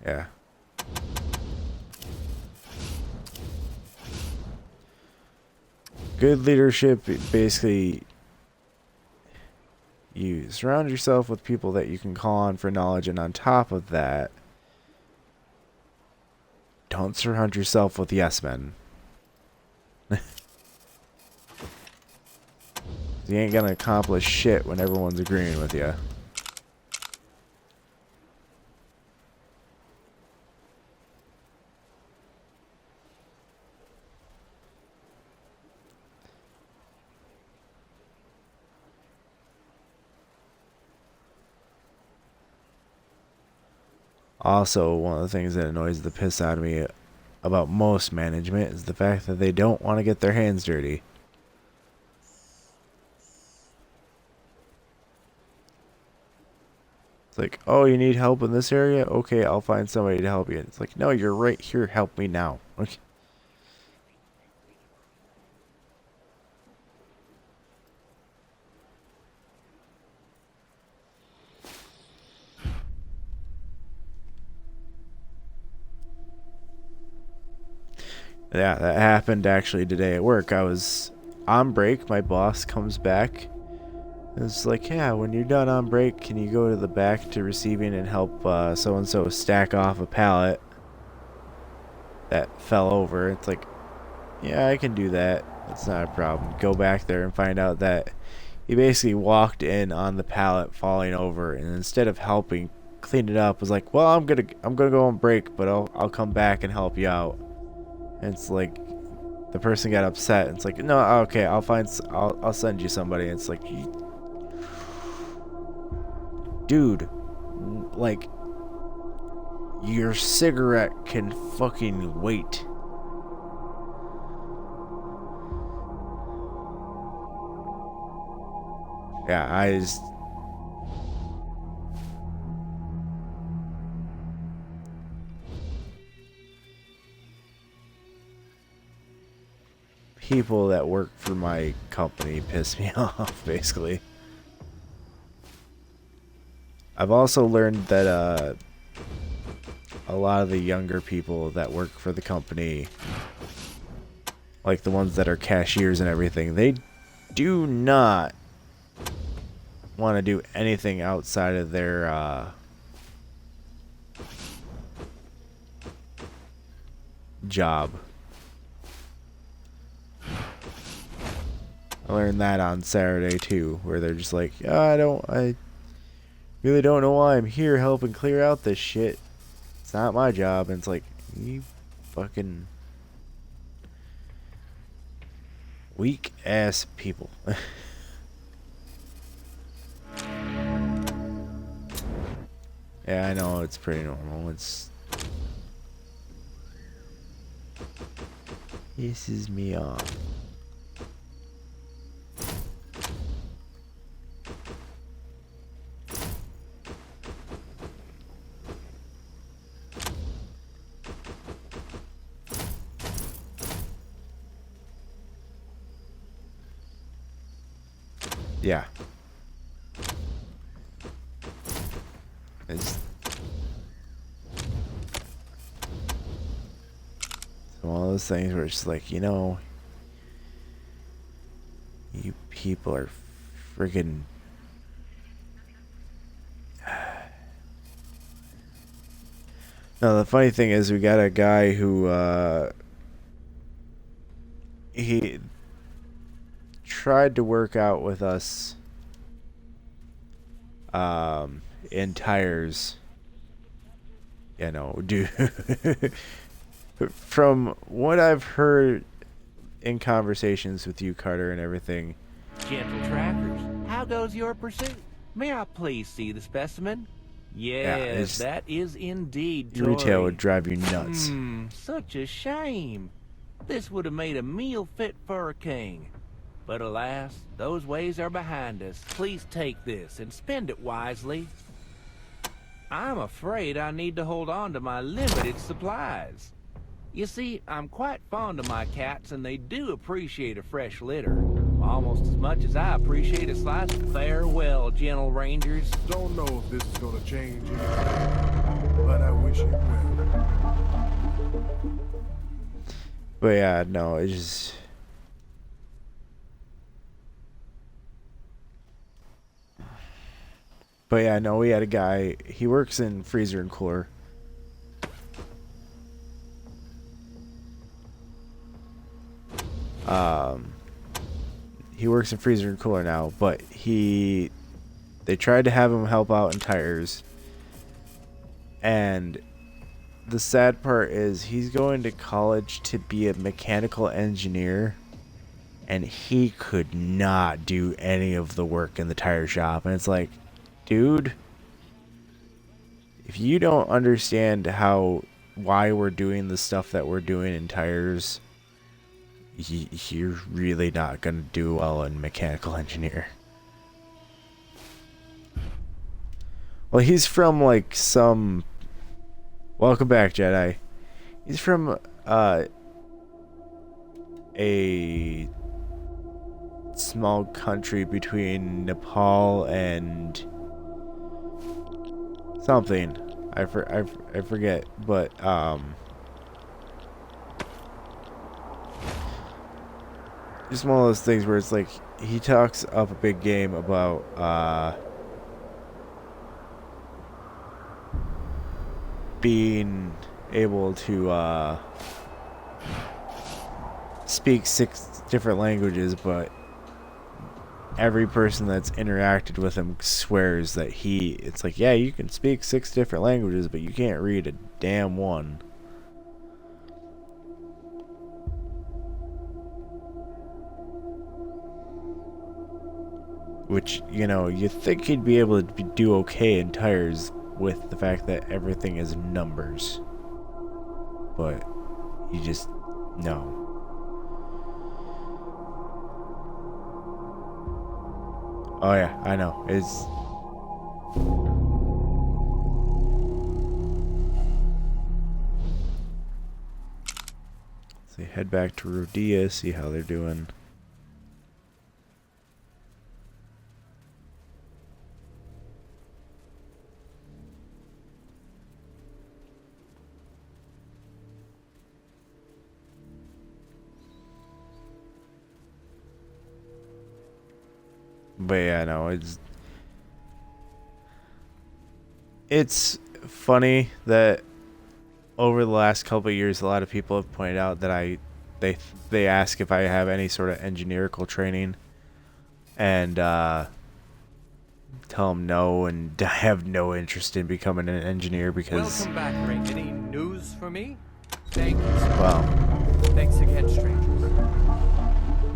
Yeah. Good leadership, basically, you surround yourself with people that you can call on for knowledge, and on top of that, don't surround yourself with yes men. You ain't gonna accomplish shit when everyone's agreeing with you. Also, one of the things that annoys the piss out of me about most management is the fact that they don't want to get their hands dirty. It's like, oh, you need help in this area? Okay, I'll find somebody to help you. It's like, no, you're right here. Help me now. Okay. Yeah, that happened actually today at work. I was on break. My boss comes back. It's like, yeah, when you're done on break, can you go to the back to receiving and help so-and-so stack off a pallet that fell over? It's like, yeah, I can do that. That's not a problem. Go back there and find out that he basically walked in on the pallet falling over, and instead of helping clean it up, was like, well, I'm gonna go on break, but I'll come back and help you out. And it's like, the person got upset. It's like, no, okay, I'll send you somebody. It's like, dude, like, your cigarette can fucking wait. Yeah, I just... people that work for my company piss me off, basically. I've also learned that a lot of the younger people that work for the company, like the ones that are cashiers and everything, they do not want to do anything outside of their job. I learned that on Saturday too, where they're just like, yeah, I really don't know why I'm here helping clear out this shit. It's not my job. And it's like, you fucking weak ass people. Yeah, I know, it's pretty normal. It's pisses me off. Yeah. It's one of those things where it's just like, you know, you people are friggin' no, the funny thing is we got a guy who he tried to work out with us in tires. You know, dude. From what I've heard in conversations with you, Carter, and everything. Gentle trackers, how goes your pursuit? May I please see the specimen? Yes, that is indeed Tory. Retail would drive you nuts. Such a shame. This would have made a meal fit for a king. But alas, those ways are behind us. Please take this and spend it wisely. I'm afraid I need to hold on to my limited supplies. You see, I'm quite fond of my cats, and they do appreciate a fresh litter. Almost as much as I appreciate a slice of farewell, gentle rangers. Don't know if this is gonna change anything, but I wish it will. But yeah, no, it's just... But yeah, no, we had a guy, he works in freezer and cooler. He works in freezer and cooler now, but they tried to have him help out in tires. And the sad part is he's going to college to be a mechanical engineer, and he could not do any of the work in the tire shop. And it's like, dude, if you don't understand why we're doing the stuff that we're doing in tires, you're really not gonna do well in mechanical engineer. Well, he's from like some... Welcome back, Jedi. He's from a small country between Nepal and something. I forget, but just one of those things where it's like he talks up a big game about being able to speak 6 different languages, but every person that's interacted with him swears that it's like, yeah, you can speak 6 different languages, but you can't read a damn one. Which, you know, you think he'd be able to do okay in tires with the fact that everything is numbers. But you just... no. Oh yeah, I know. So head back to Rodea, see how they're doing. But yeah, no, it's funny that over the last couple of years, a lot of people have pointed out that they ask if I have any sort of engineerical training, and tell them no, and I have no interest in becoming an engineer because, Welcome back, Ring. Any news for me? Thank you. well, Thanks again, strangers.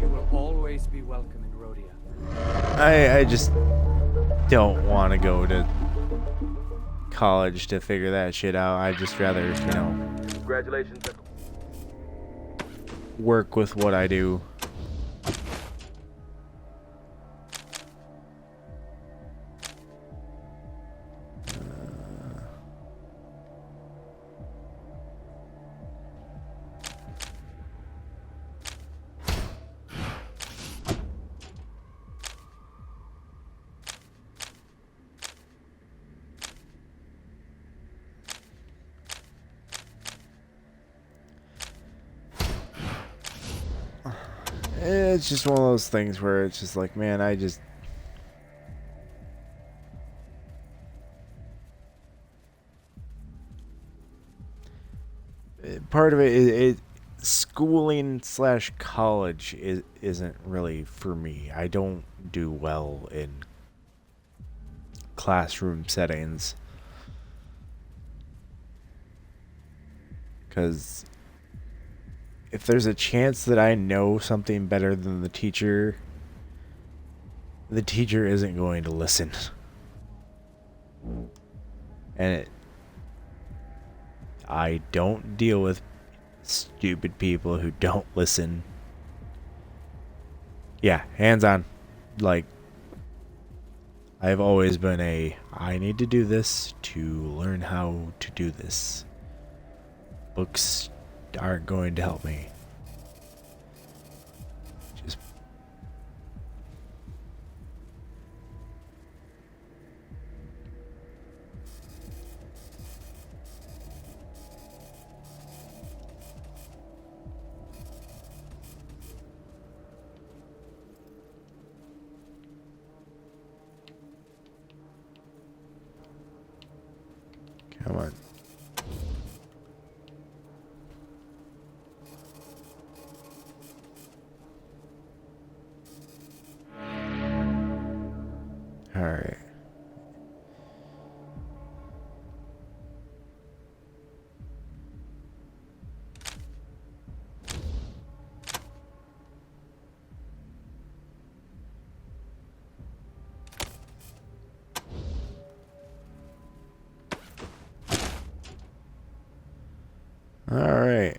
You will always be welcome in Rhodia. I just don't want to go to college to figure that shit out. I'd just rather, Congratulations. work with what I do. It's just one of those things where it's just like, man, part of it schooling slash college isn't really for me. I don't do well in classroom settings because if there's a chance that I know something better than the teacher isn't going to listen. And I don't deal with stupid people who don't listen. Yeah, hands on. Like, I've always been I need to do this to learn how to do this. Books aren't going to help me. Just come on. All right. All right.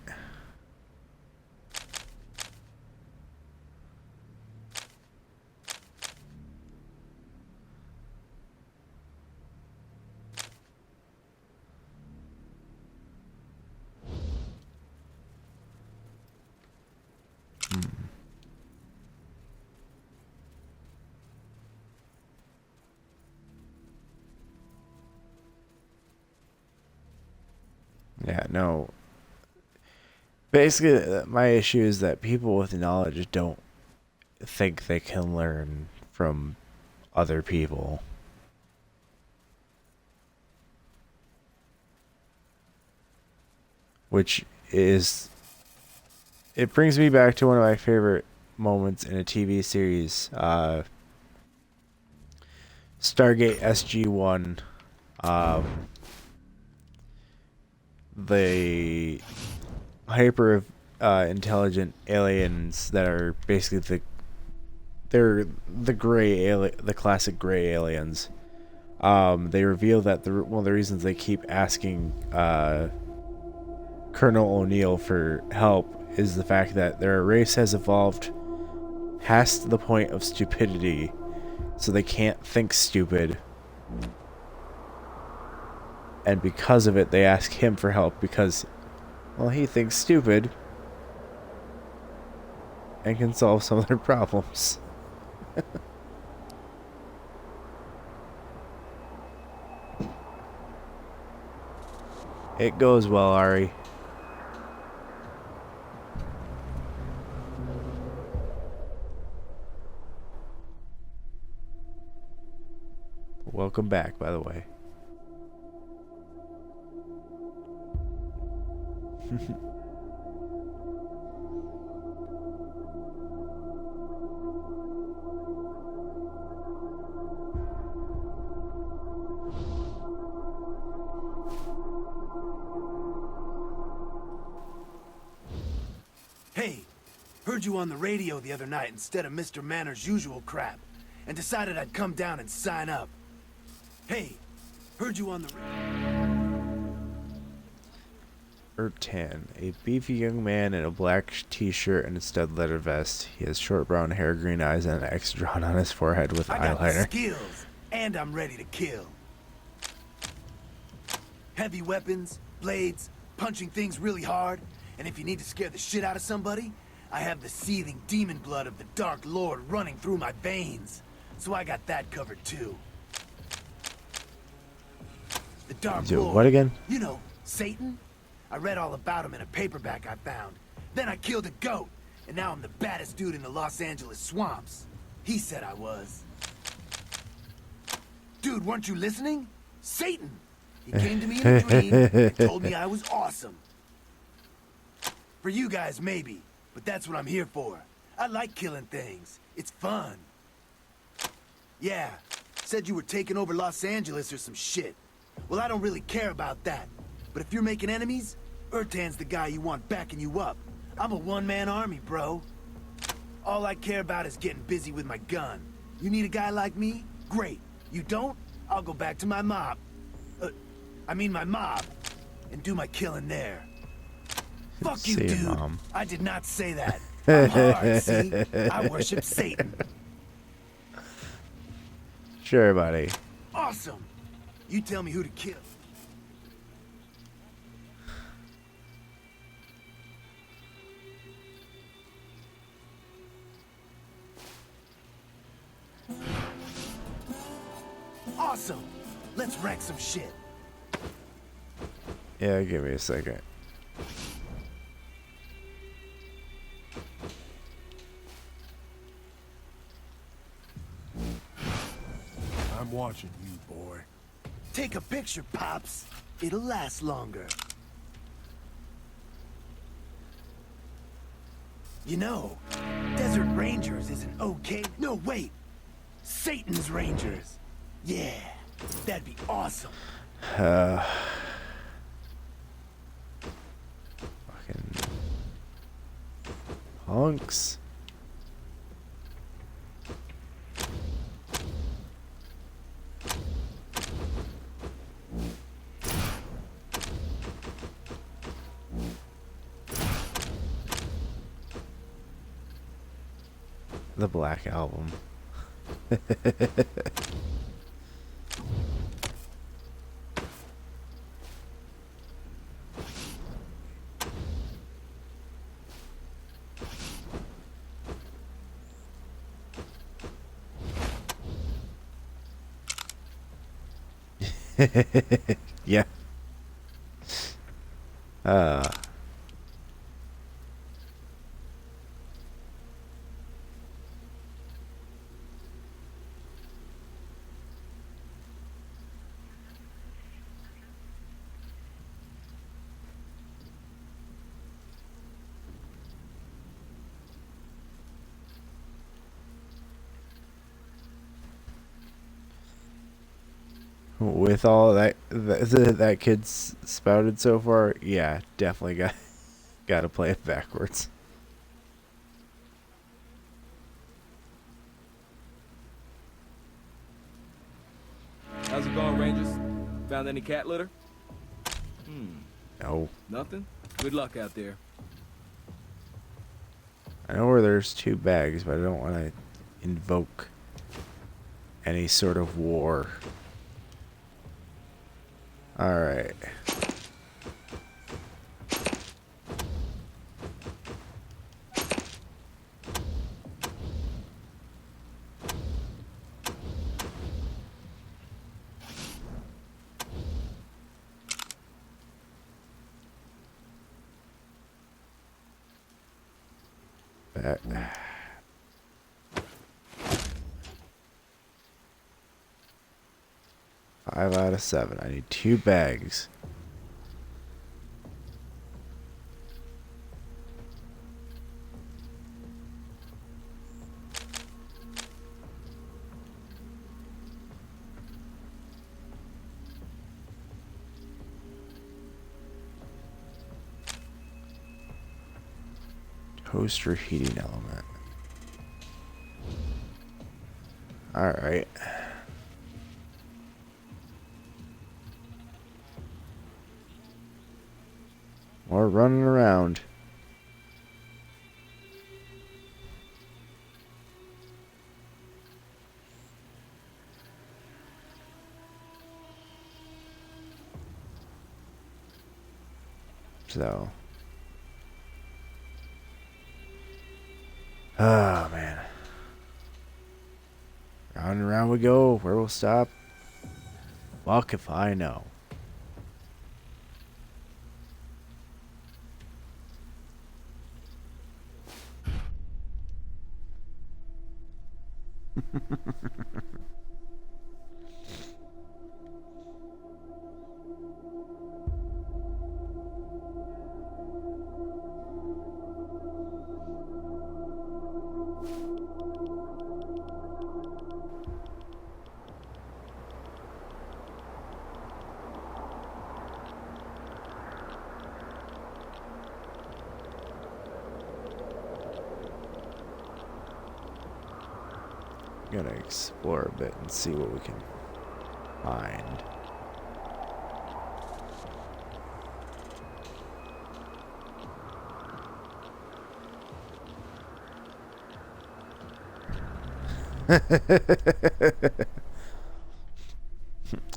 Yeah, no. Basically, my issue is that people with knowledge don't think they can learn from other people. Which is... It brings me back to one of my favorite moments in a TV series. Stargate SG-1. The hyper intelligent aliens that are basically the classic gray aliens. They reveal that one of the reasons they keep asking Colonel O'Neill for help is the fact that their race has evolved past the point of stupidity, so they can't think stupid. And because of it, they ask him for help because, well, he thinks stupid and can solve some of their problems. It goes well, Ari. Welcome back, by the way. Heard you on the radio the other night instead of Mr. Manner's usual crap, and decided I'd come down and sign up. Hey, heard you on the Ertan, a beefy young man in a black t-shirt and a stud leather vest. He has short brown hair, green eyes, and an X drawn on his forehead with I got the eyeliner. skills, and I'm ready to kill. Heavy weapons, blades, punching things really hard, and if you need to scare the shit out of somebody, I have the seething demon blood of the Dark Lord running through my veins. So I got that covered too. The Dark Dude, Lord. what again? You know, Satan? I read all about him in a paperback I found. Then I killed a goat, and now I'm the baddest dude in the Los Angeles swamps. He said I was. Dude, weren't you listening? Satan! He came to me in a dream and told me I was awesome. For you guys, maybe, but that's what I'm here for. I like killing things. It's fun. Yeah, said you were taking over Los Angeles or some shit. Well, I don't really care about that. But if you're making enemies, Ertan's the guy you want backing you up. I'm a one-man army, bro. All I care about is getting busy with my gun. You need a guy like me? Great. You don't? I'll go back to my mob. My mob. And do my killing there. Fuck you, See ya, dude. Mom. I did not say that. I'm hard, see? I worship Satan. Sure, buddy. Awesome. You tell me who to kill. Awesome. Let's wreck some shit. Yeah, give me a second. I'm watching you, boy. Take a picture, Pops. It'll last longer. You know, Desert Rangers is an okay... No, wait! Satan's Rangers. Yeah, that'd be awesome. Fucking hunks. The Black Album. Yeah. With all that kid's spouted so far, yeah, definitely got to play it backwards. How's it going, Rangers? Found any cat litter? No. Nothing? Good luck out there. I know where there's 2 bags, but I don't want to invoke any sort of war. Alright. Back. 5 out of 7. I need 2 bags. Toaster heating element. Alright. More running around. So. Oh, man. Round and round we go. Where we'll stop? Fuck if I know. Gonna explore a bit and see what we can find.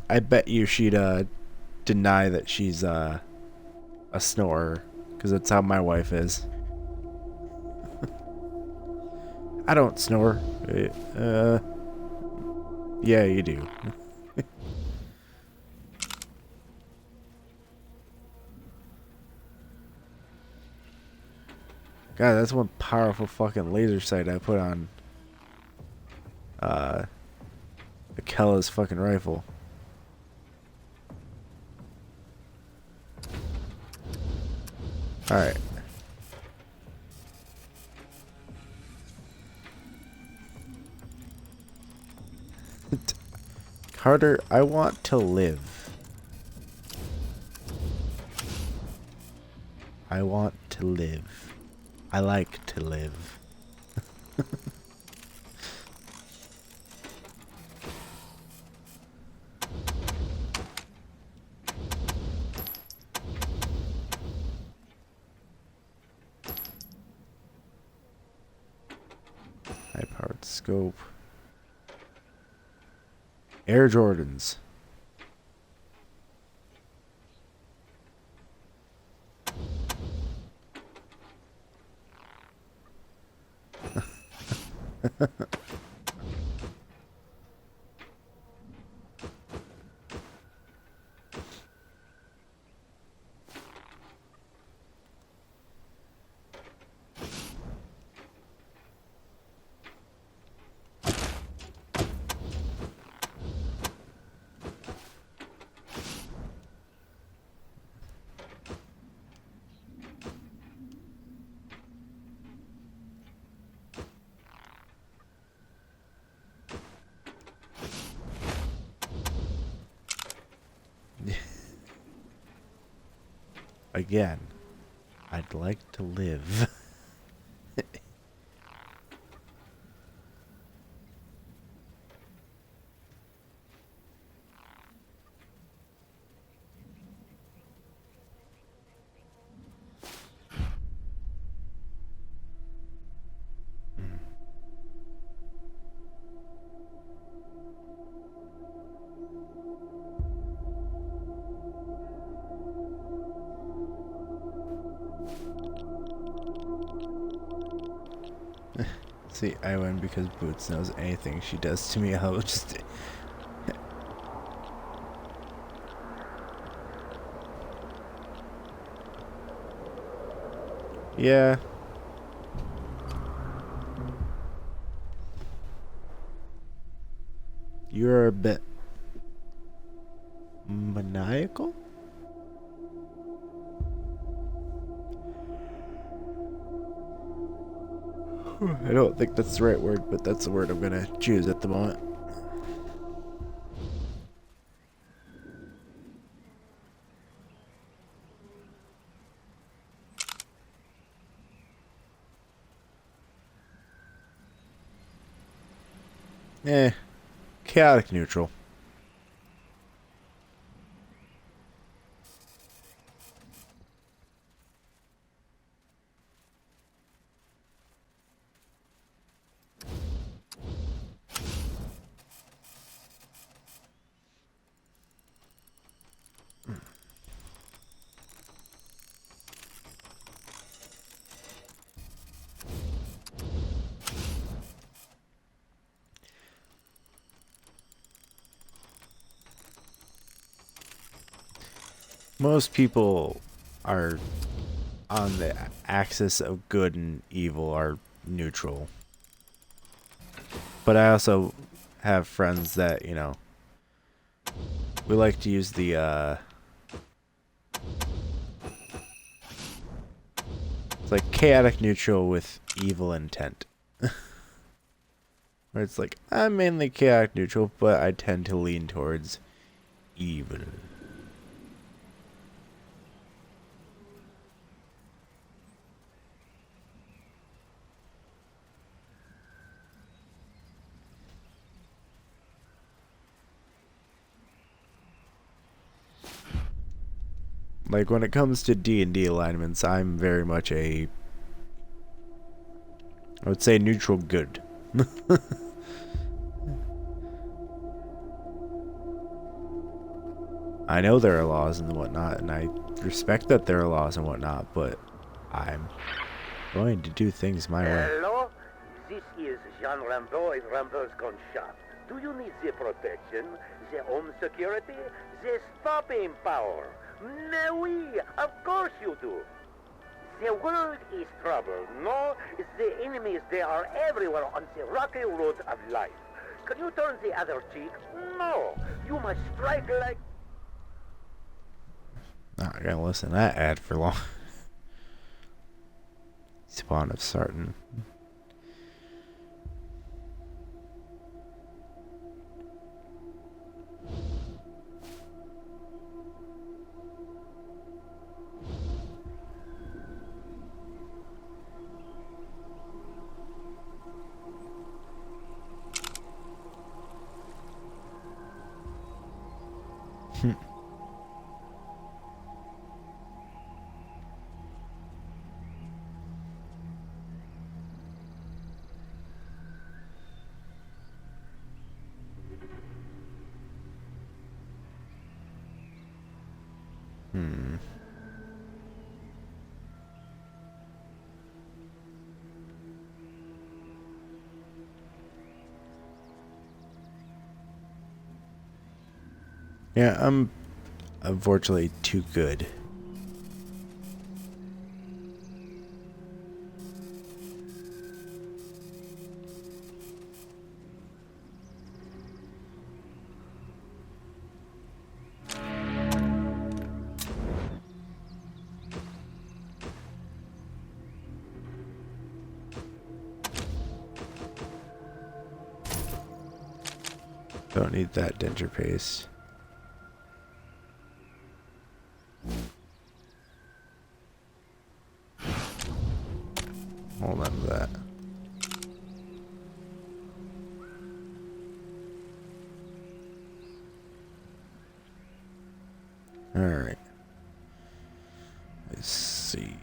I bet you she'd deny that she's a snorer, because that's how my wife is. I don't snore. Yeah, you do. God, that's one powerful fucking laser sight I put on Akella's fucking rifle. Alright. Carter, I want to live. I want to live. I like to live. High-powered scope. Air Jordans. Again, I'd like to live. See, I win because Boots knows anything she does to me, I'll just... Yeah. You're a bit... maniacal? I don't think that's the right word, but that's the word I'm gonna choose at the moment. Chaotic neutral. Most people are on the axis of good and evil are neutral. But I also have friends that, you know, we like to use the, it's like chaotic neutral with evil intent. Where it's like, I'm mainly chaotic neutral, but I tend to lean towards evil. Like, when it comes to D&D alignments, I'm very much I would say neutral good. I know there are laws and whatnot, and I respect that there are laws and whatnot, but I'm going to do things my way. Hello? This is Jean Rambeau in Rambeau's gun shop. Do you need the protection, the home security, the stopping power? No, oui, of course you do. The world is troubled, no? The enemies, they are everywhere on the rocky road of life. Can you turn the other cheek? No. You must strike like... Not gonna listen to that ad for long. Spawn of Sarton. Yeah, I'm unfortunately too good. Don't need that denture paste. Hold on to that. Alright. Let's see.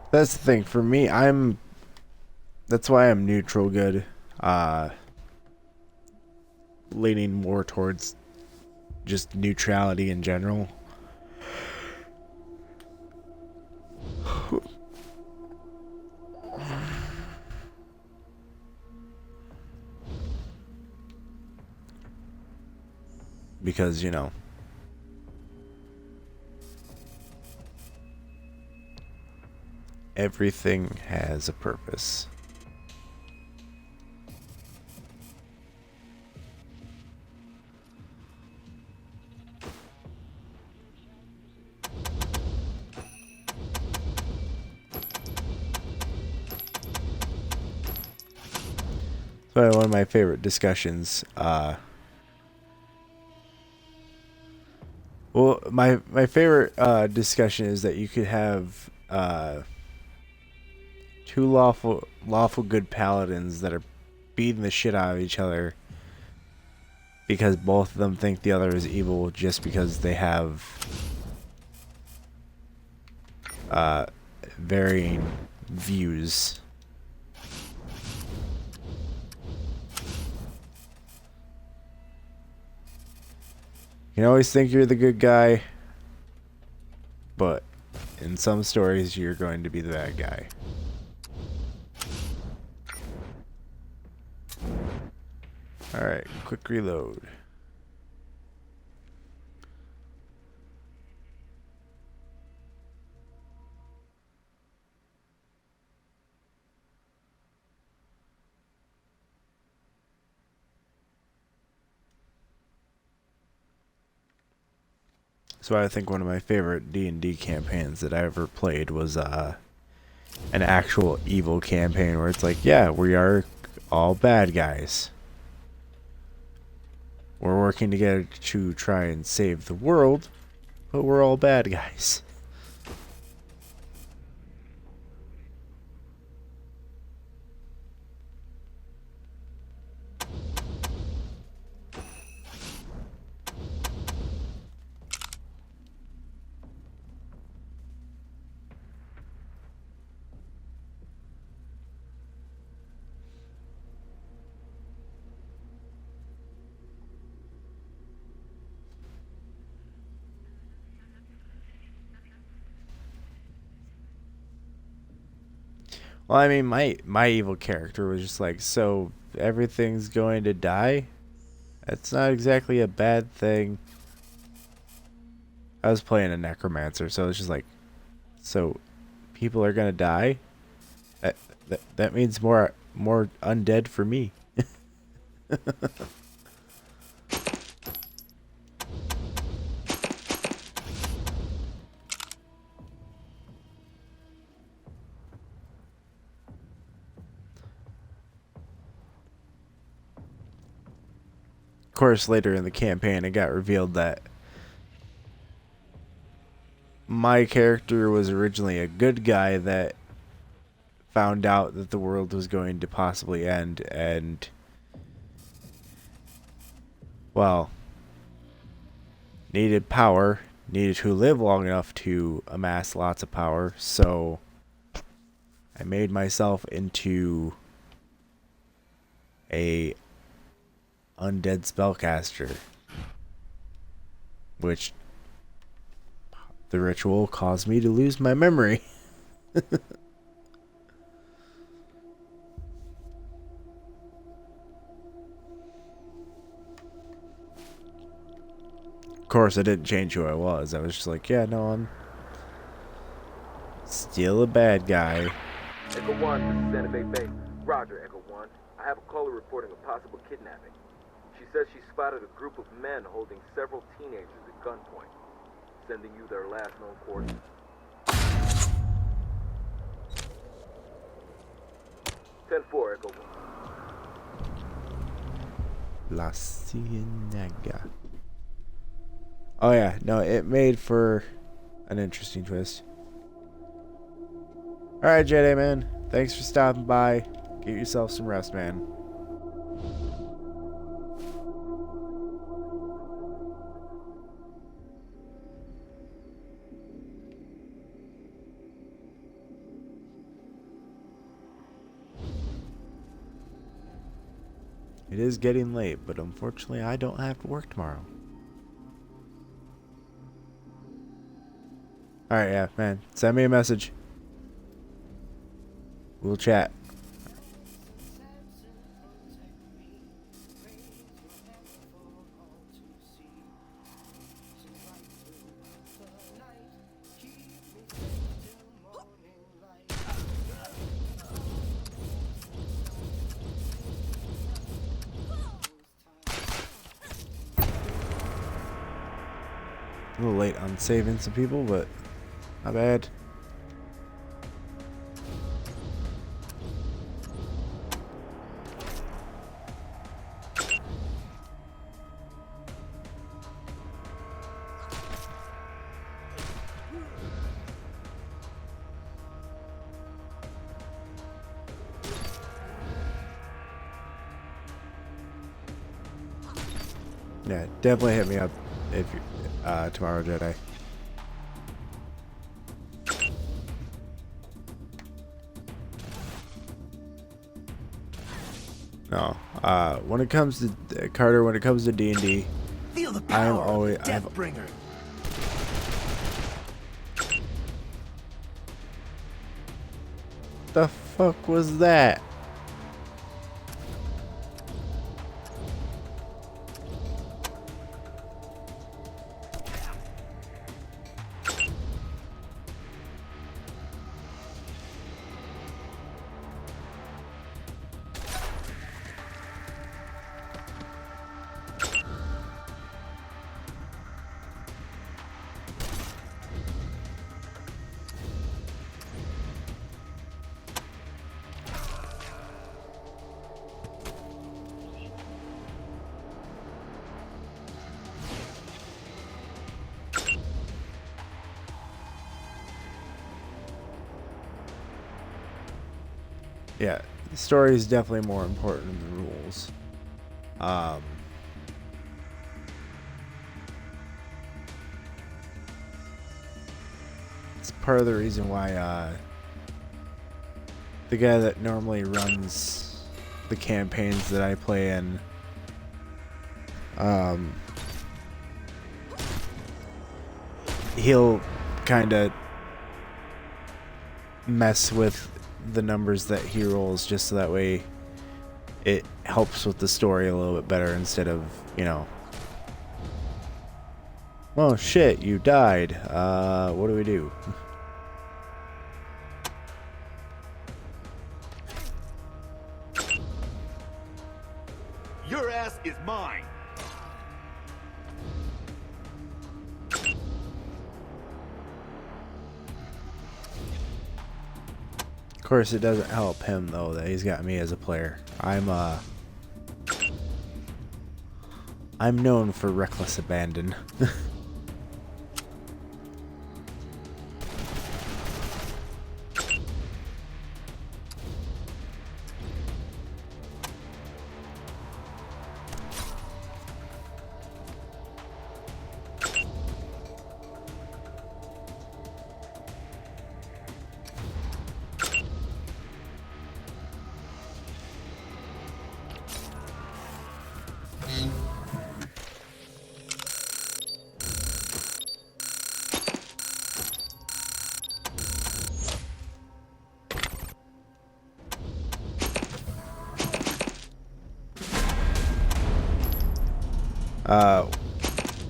That's the thing for me. That's why I'm neutral good. Leaning more towards just neutrality in general. Because, you know, everything has a purpose. Probably one of my favorite discussions. Well, my favorite discussion is that you could have two lawful good paladins that are beating the shit out of each other because both of them think the other is evil just because they have varying views. You can always think you're the good guy, but in some stories you're going to be the bad guy. Alright, quick reload. So I think one of my favorite D&D campaigns that I ever played was an actual evil campaign where it's like, yeah, we are all bad guys. We're working together to try and save the world, but we're all bad guys. Well, I mean, my evil character was just like, so everything's going to die? That's not exactly a bad thing. I was playing a necromancer, so it's just like, so people are gonna die? That means more undead for me. Of course, later in the campaign, it got revealed that my character was originally a good guy that found out that the world was going to possibly end and, well, needed power, needed to live long enough to amass lots of power, so I made myself into a undead spellcaster, which the ritual caused me to lose my memory. Of course, I didn't change who I was. I was just like, yeah, no, I'm still a bad guy. Echo 1, this is Santa Fe Base. Roger, Echo 1. I have a caller reporting a possible kidnapping. She says she spotted a group of men holding several teenagers at gunpoint. Sending you their last known coordinates. 10-4, Echo 1. La Ciénaga. Oh yeah, no, it made for an interesting twist. Alright, Jedi man. Thanks for stopping by. Get yourself some rest, man. It is getting late, but unfortunately I don't have to work tomorrow. Alright, yeah, man. Send me a message. We'll chat. A little late on saving some people, but not bad. Yeah, definitely hit me up if you tomorrow, Jedi. No, when it comes to Carter, when it comes to D&D, Feel the I am power always of the Deathbringer. The fuck was that? Yeah, the story is definitely more important than the rules. It's part of the reason why the guy that normally runs the campaigns that I play in, he'll kind of mess with the numbers that he rolls just so that way it helps with the story a little bit better instead of, you know, oh shit, you died. What do we do? Your ass is mine. Of course, it doesn't help him though that he's got me as a player. I'm known for reckless abandon.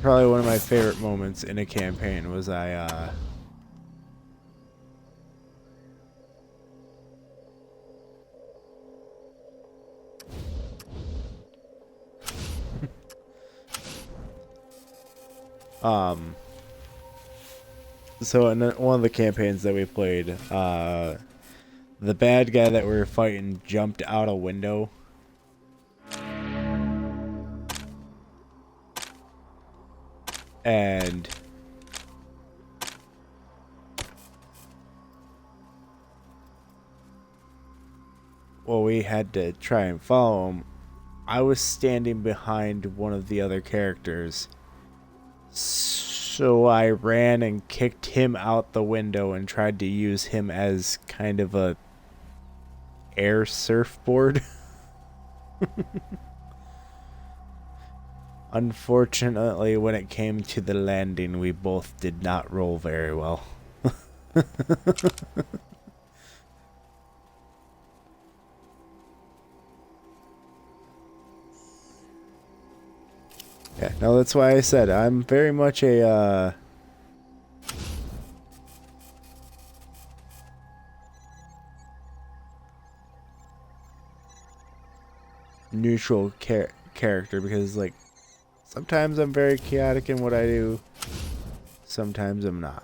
Probably one of my favorite moments in a campaign was so in one of the campaigns that we played, the bad guy that we were fighting jumped out a window. And well, we had to try and follow him. I was standing behind one of the other characters, so I ran and kicked him out the window and tried to use him as kind of a air surfboard. Unfortunately, when it came to the landing, we both did not roll very well. Yeah, no, that's why I said I'm very much a neutral character because, like, sometimes I'm very chaotic in what I do, sometimes I'm not.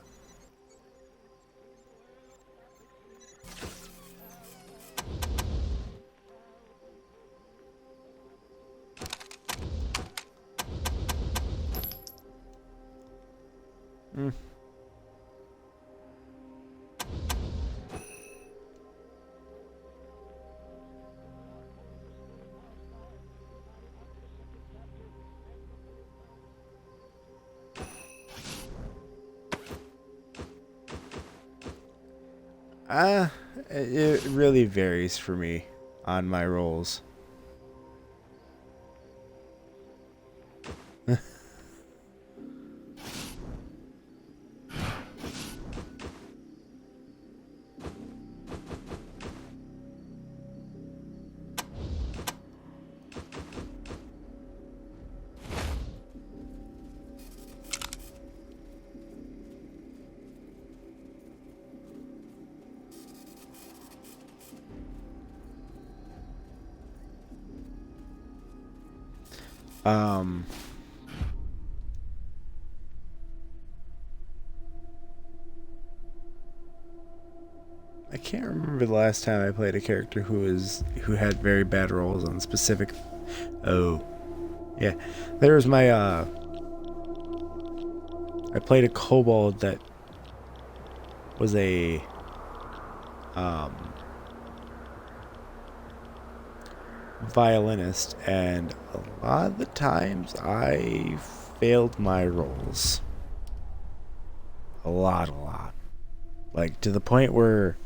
Uh, it really varies for me on my rolls. Um, I can't remember the last time I played a character who had very bad rolls on specific. Oh, yeah, there was my I played a kobold that was a violinist, and a lot of the times I failed my rolls. A lot. Like, to the point where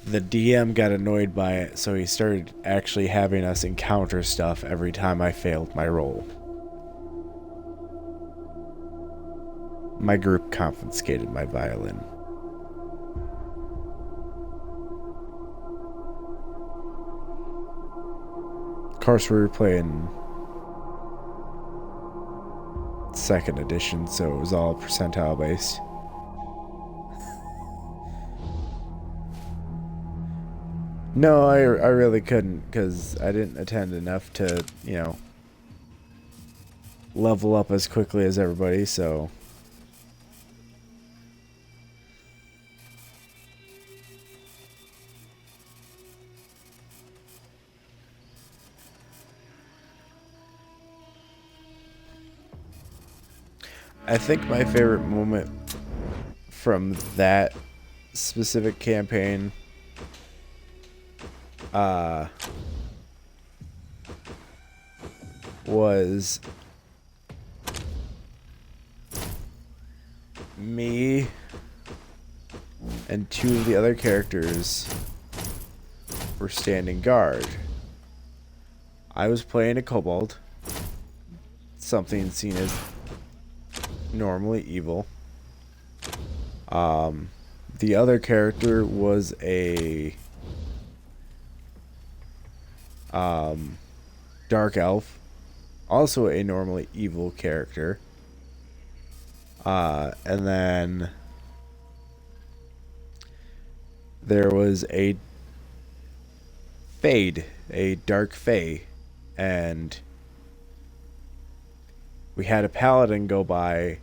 the DM got annoyed by it, so he started actually having us encounter stuff every time I failed my roll. My group confiscated my violin. Of course, we were playing 2nd edition, so it was all percentile based. No, I really couldn't, because I didn't attend enough to, level up as quickly as everybody, so... I think my favorite moment from that specific campaign was me and 2 of the other characters were standing guard. I was playing a kobold, something seen as normally evil. The other character was a dark elf, also a normally evil character. And then there was a fade, a dark fae, and we had a paladin go by,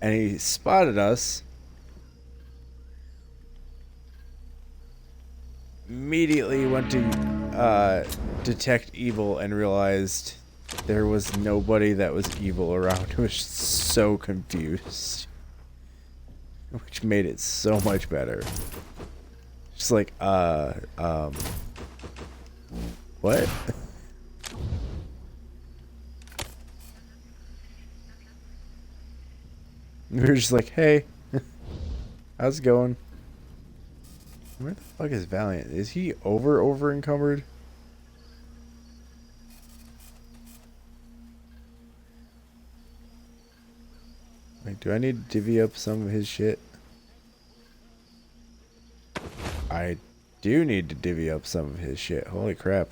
and he spotted us. Immediately went to detect evil and realized there was nobody that was evil around. He was so confused, which made it so much better. Just like, what? We were just like, hey, how's it going? Where the fuck is Valiant? Is he over encumbered? Like, do I need to divvy up some of his shit? I do need to divvy up some of his shit. Holy crap.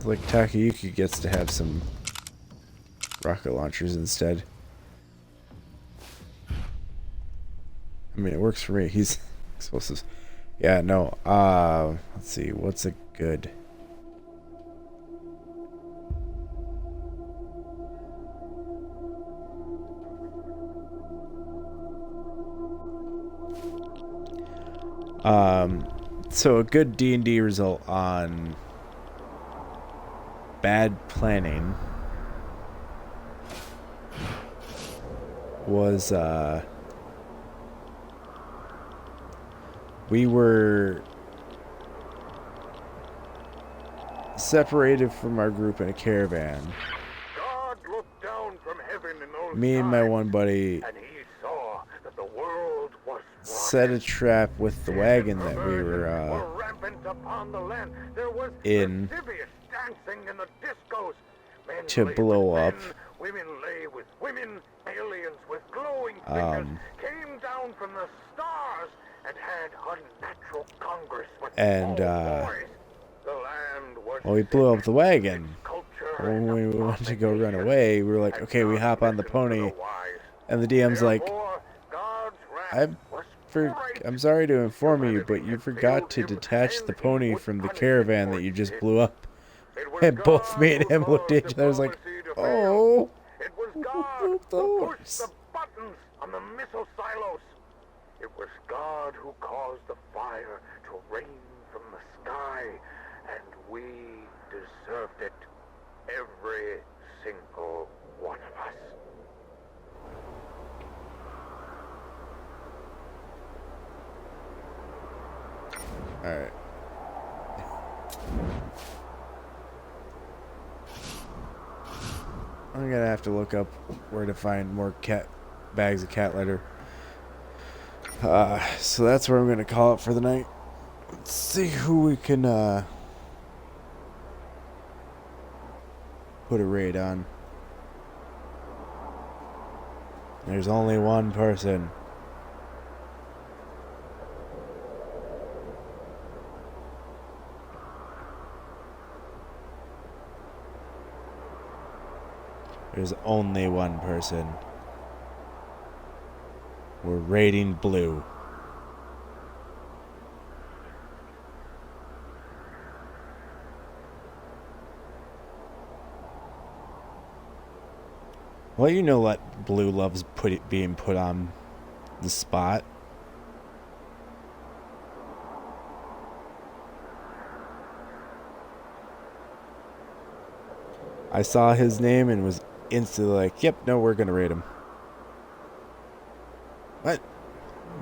Like Takayuki gets to have some rocket launchers instead. I mean, it works for me. He's supposed to... Yeah, no. Let's see. What's a good... So a good D&D result on bad planning was, we were separated from our group in a caravan. God looked down from heaven in those Me and my times, one buddy and he saw that the world was set a trap with the wagon that we were rampant upon the land. There was in lascivious dancing in the discos. Men to lay blow with up. men, women lay with women, aliens with glowing fingers came down from the stars and had unnatural congress with and small boys. The land was well, we blew up the wagon. culture When we wanted to go run away, we were like, okay, we hop on the pony, and the DM's like, I'm sorry to inform you, but you forgot to detach the pony from the caravan that you just blew up. And both me and him looked at each other, like, oh, It was God who who pushed the buttons on the missile silos. It was God who caused the fire to rain from the sky, and we deserved it. Every single one of us. Alright. I'm gonna have to look up where to find more bags of cat litter. So that's where I'm gonna call it for the night. Let's see who we can put a raid on. There's only one person. There's only one person. We're raiding blue. Well, you know what blue loves being put on the spot. I saw his name and was instantly like, yep, no, we're gonna raid him. What?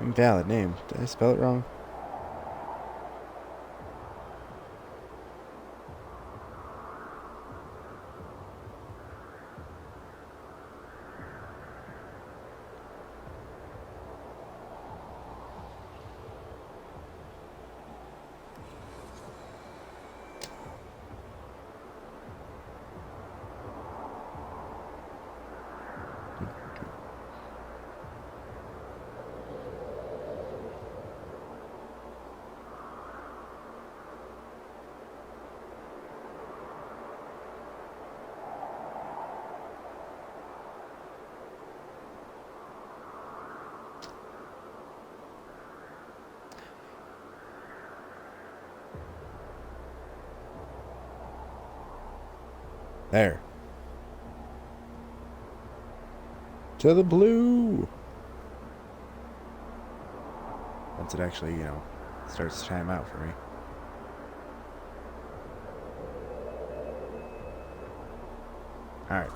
Invalid name. Did I spell it wrong? There. To the blue. Once it actually, starts to time out for me. Alright.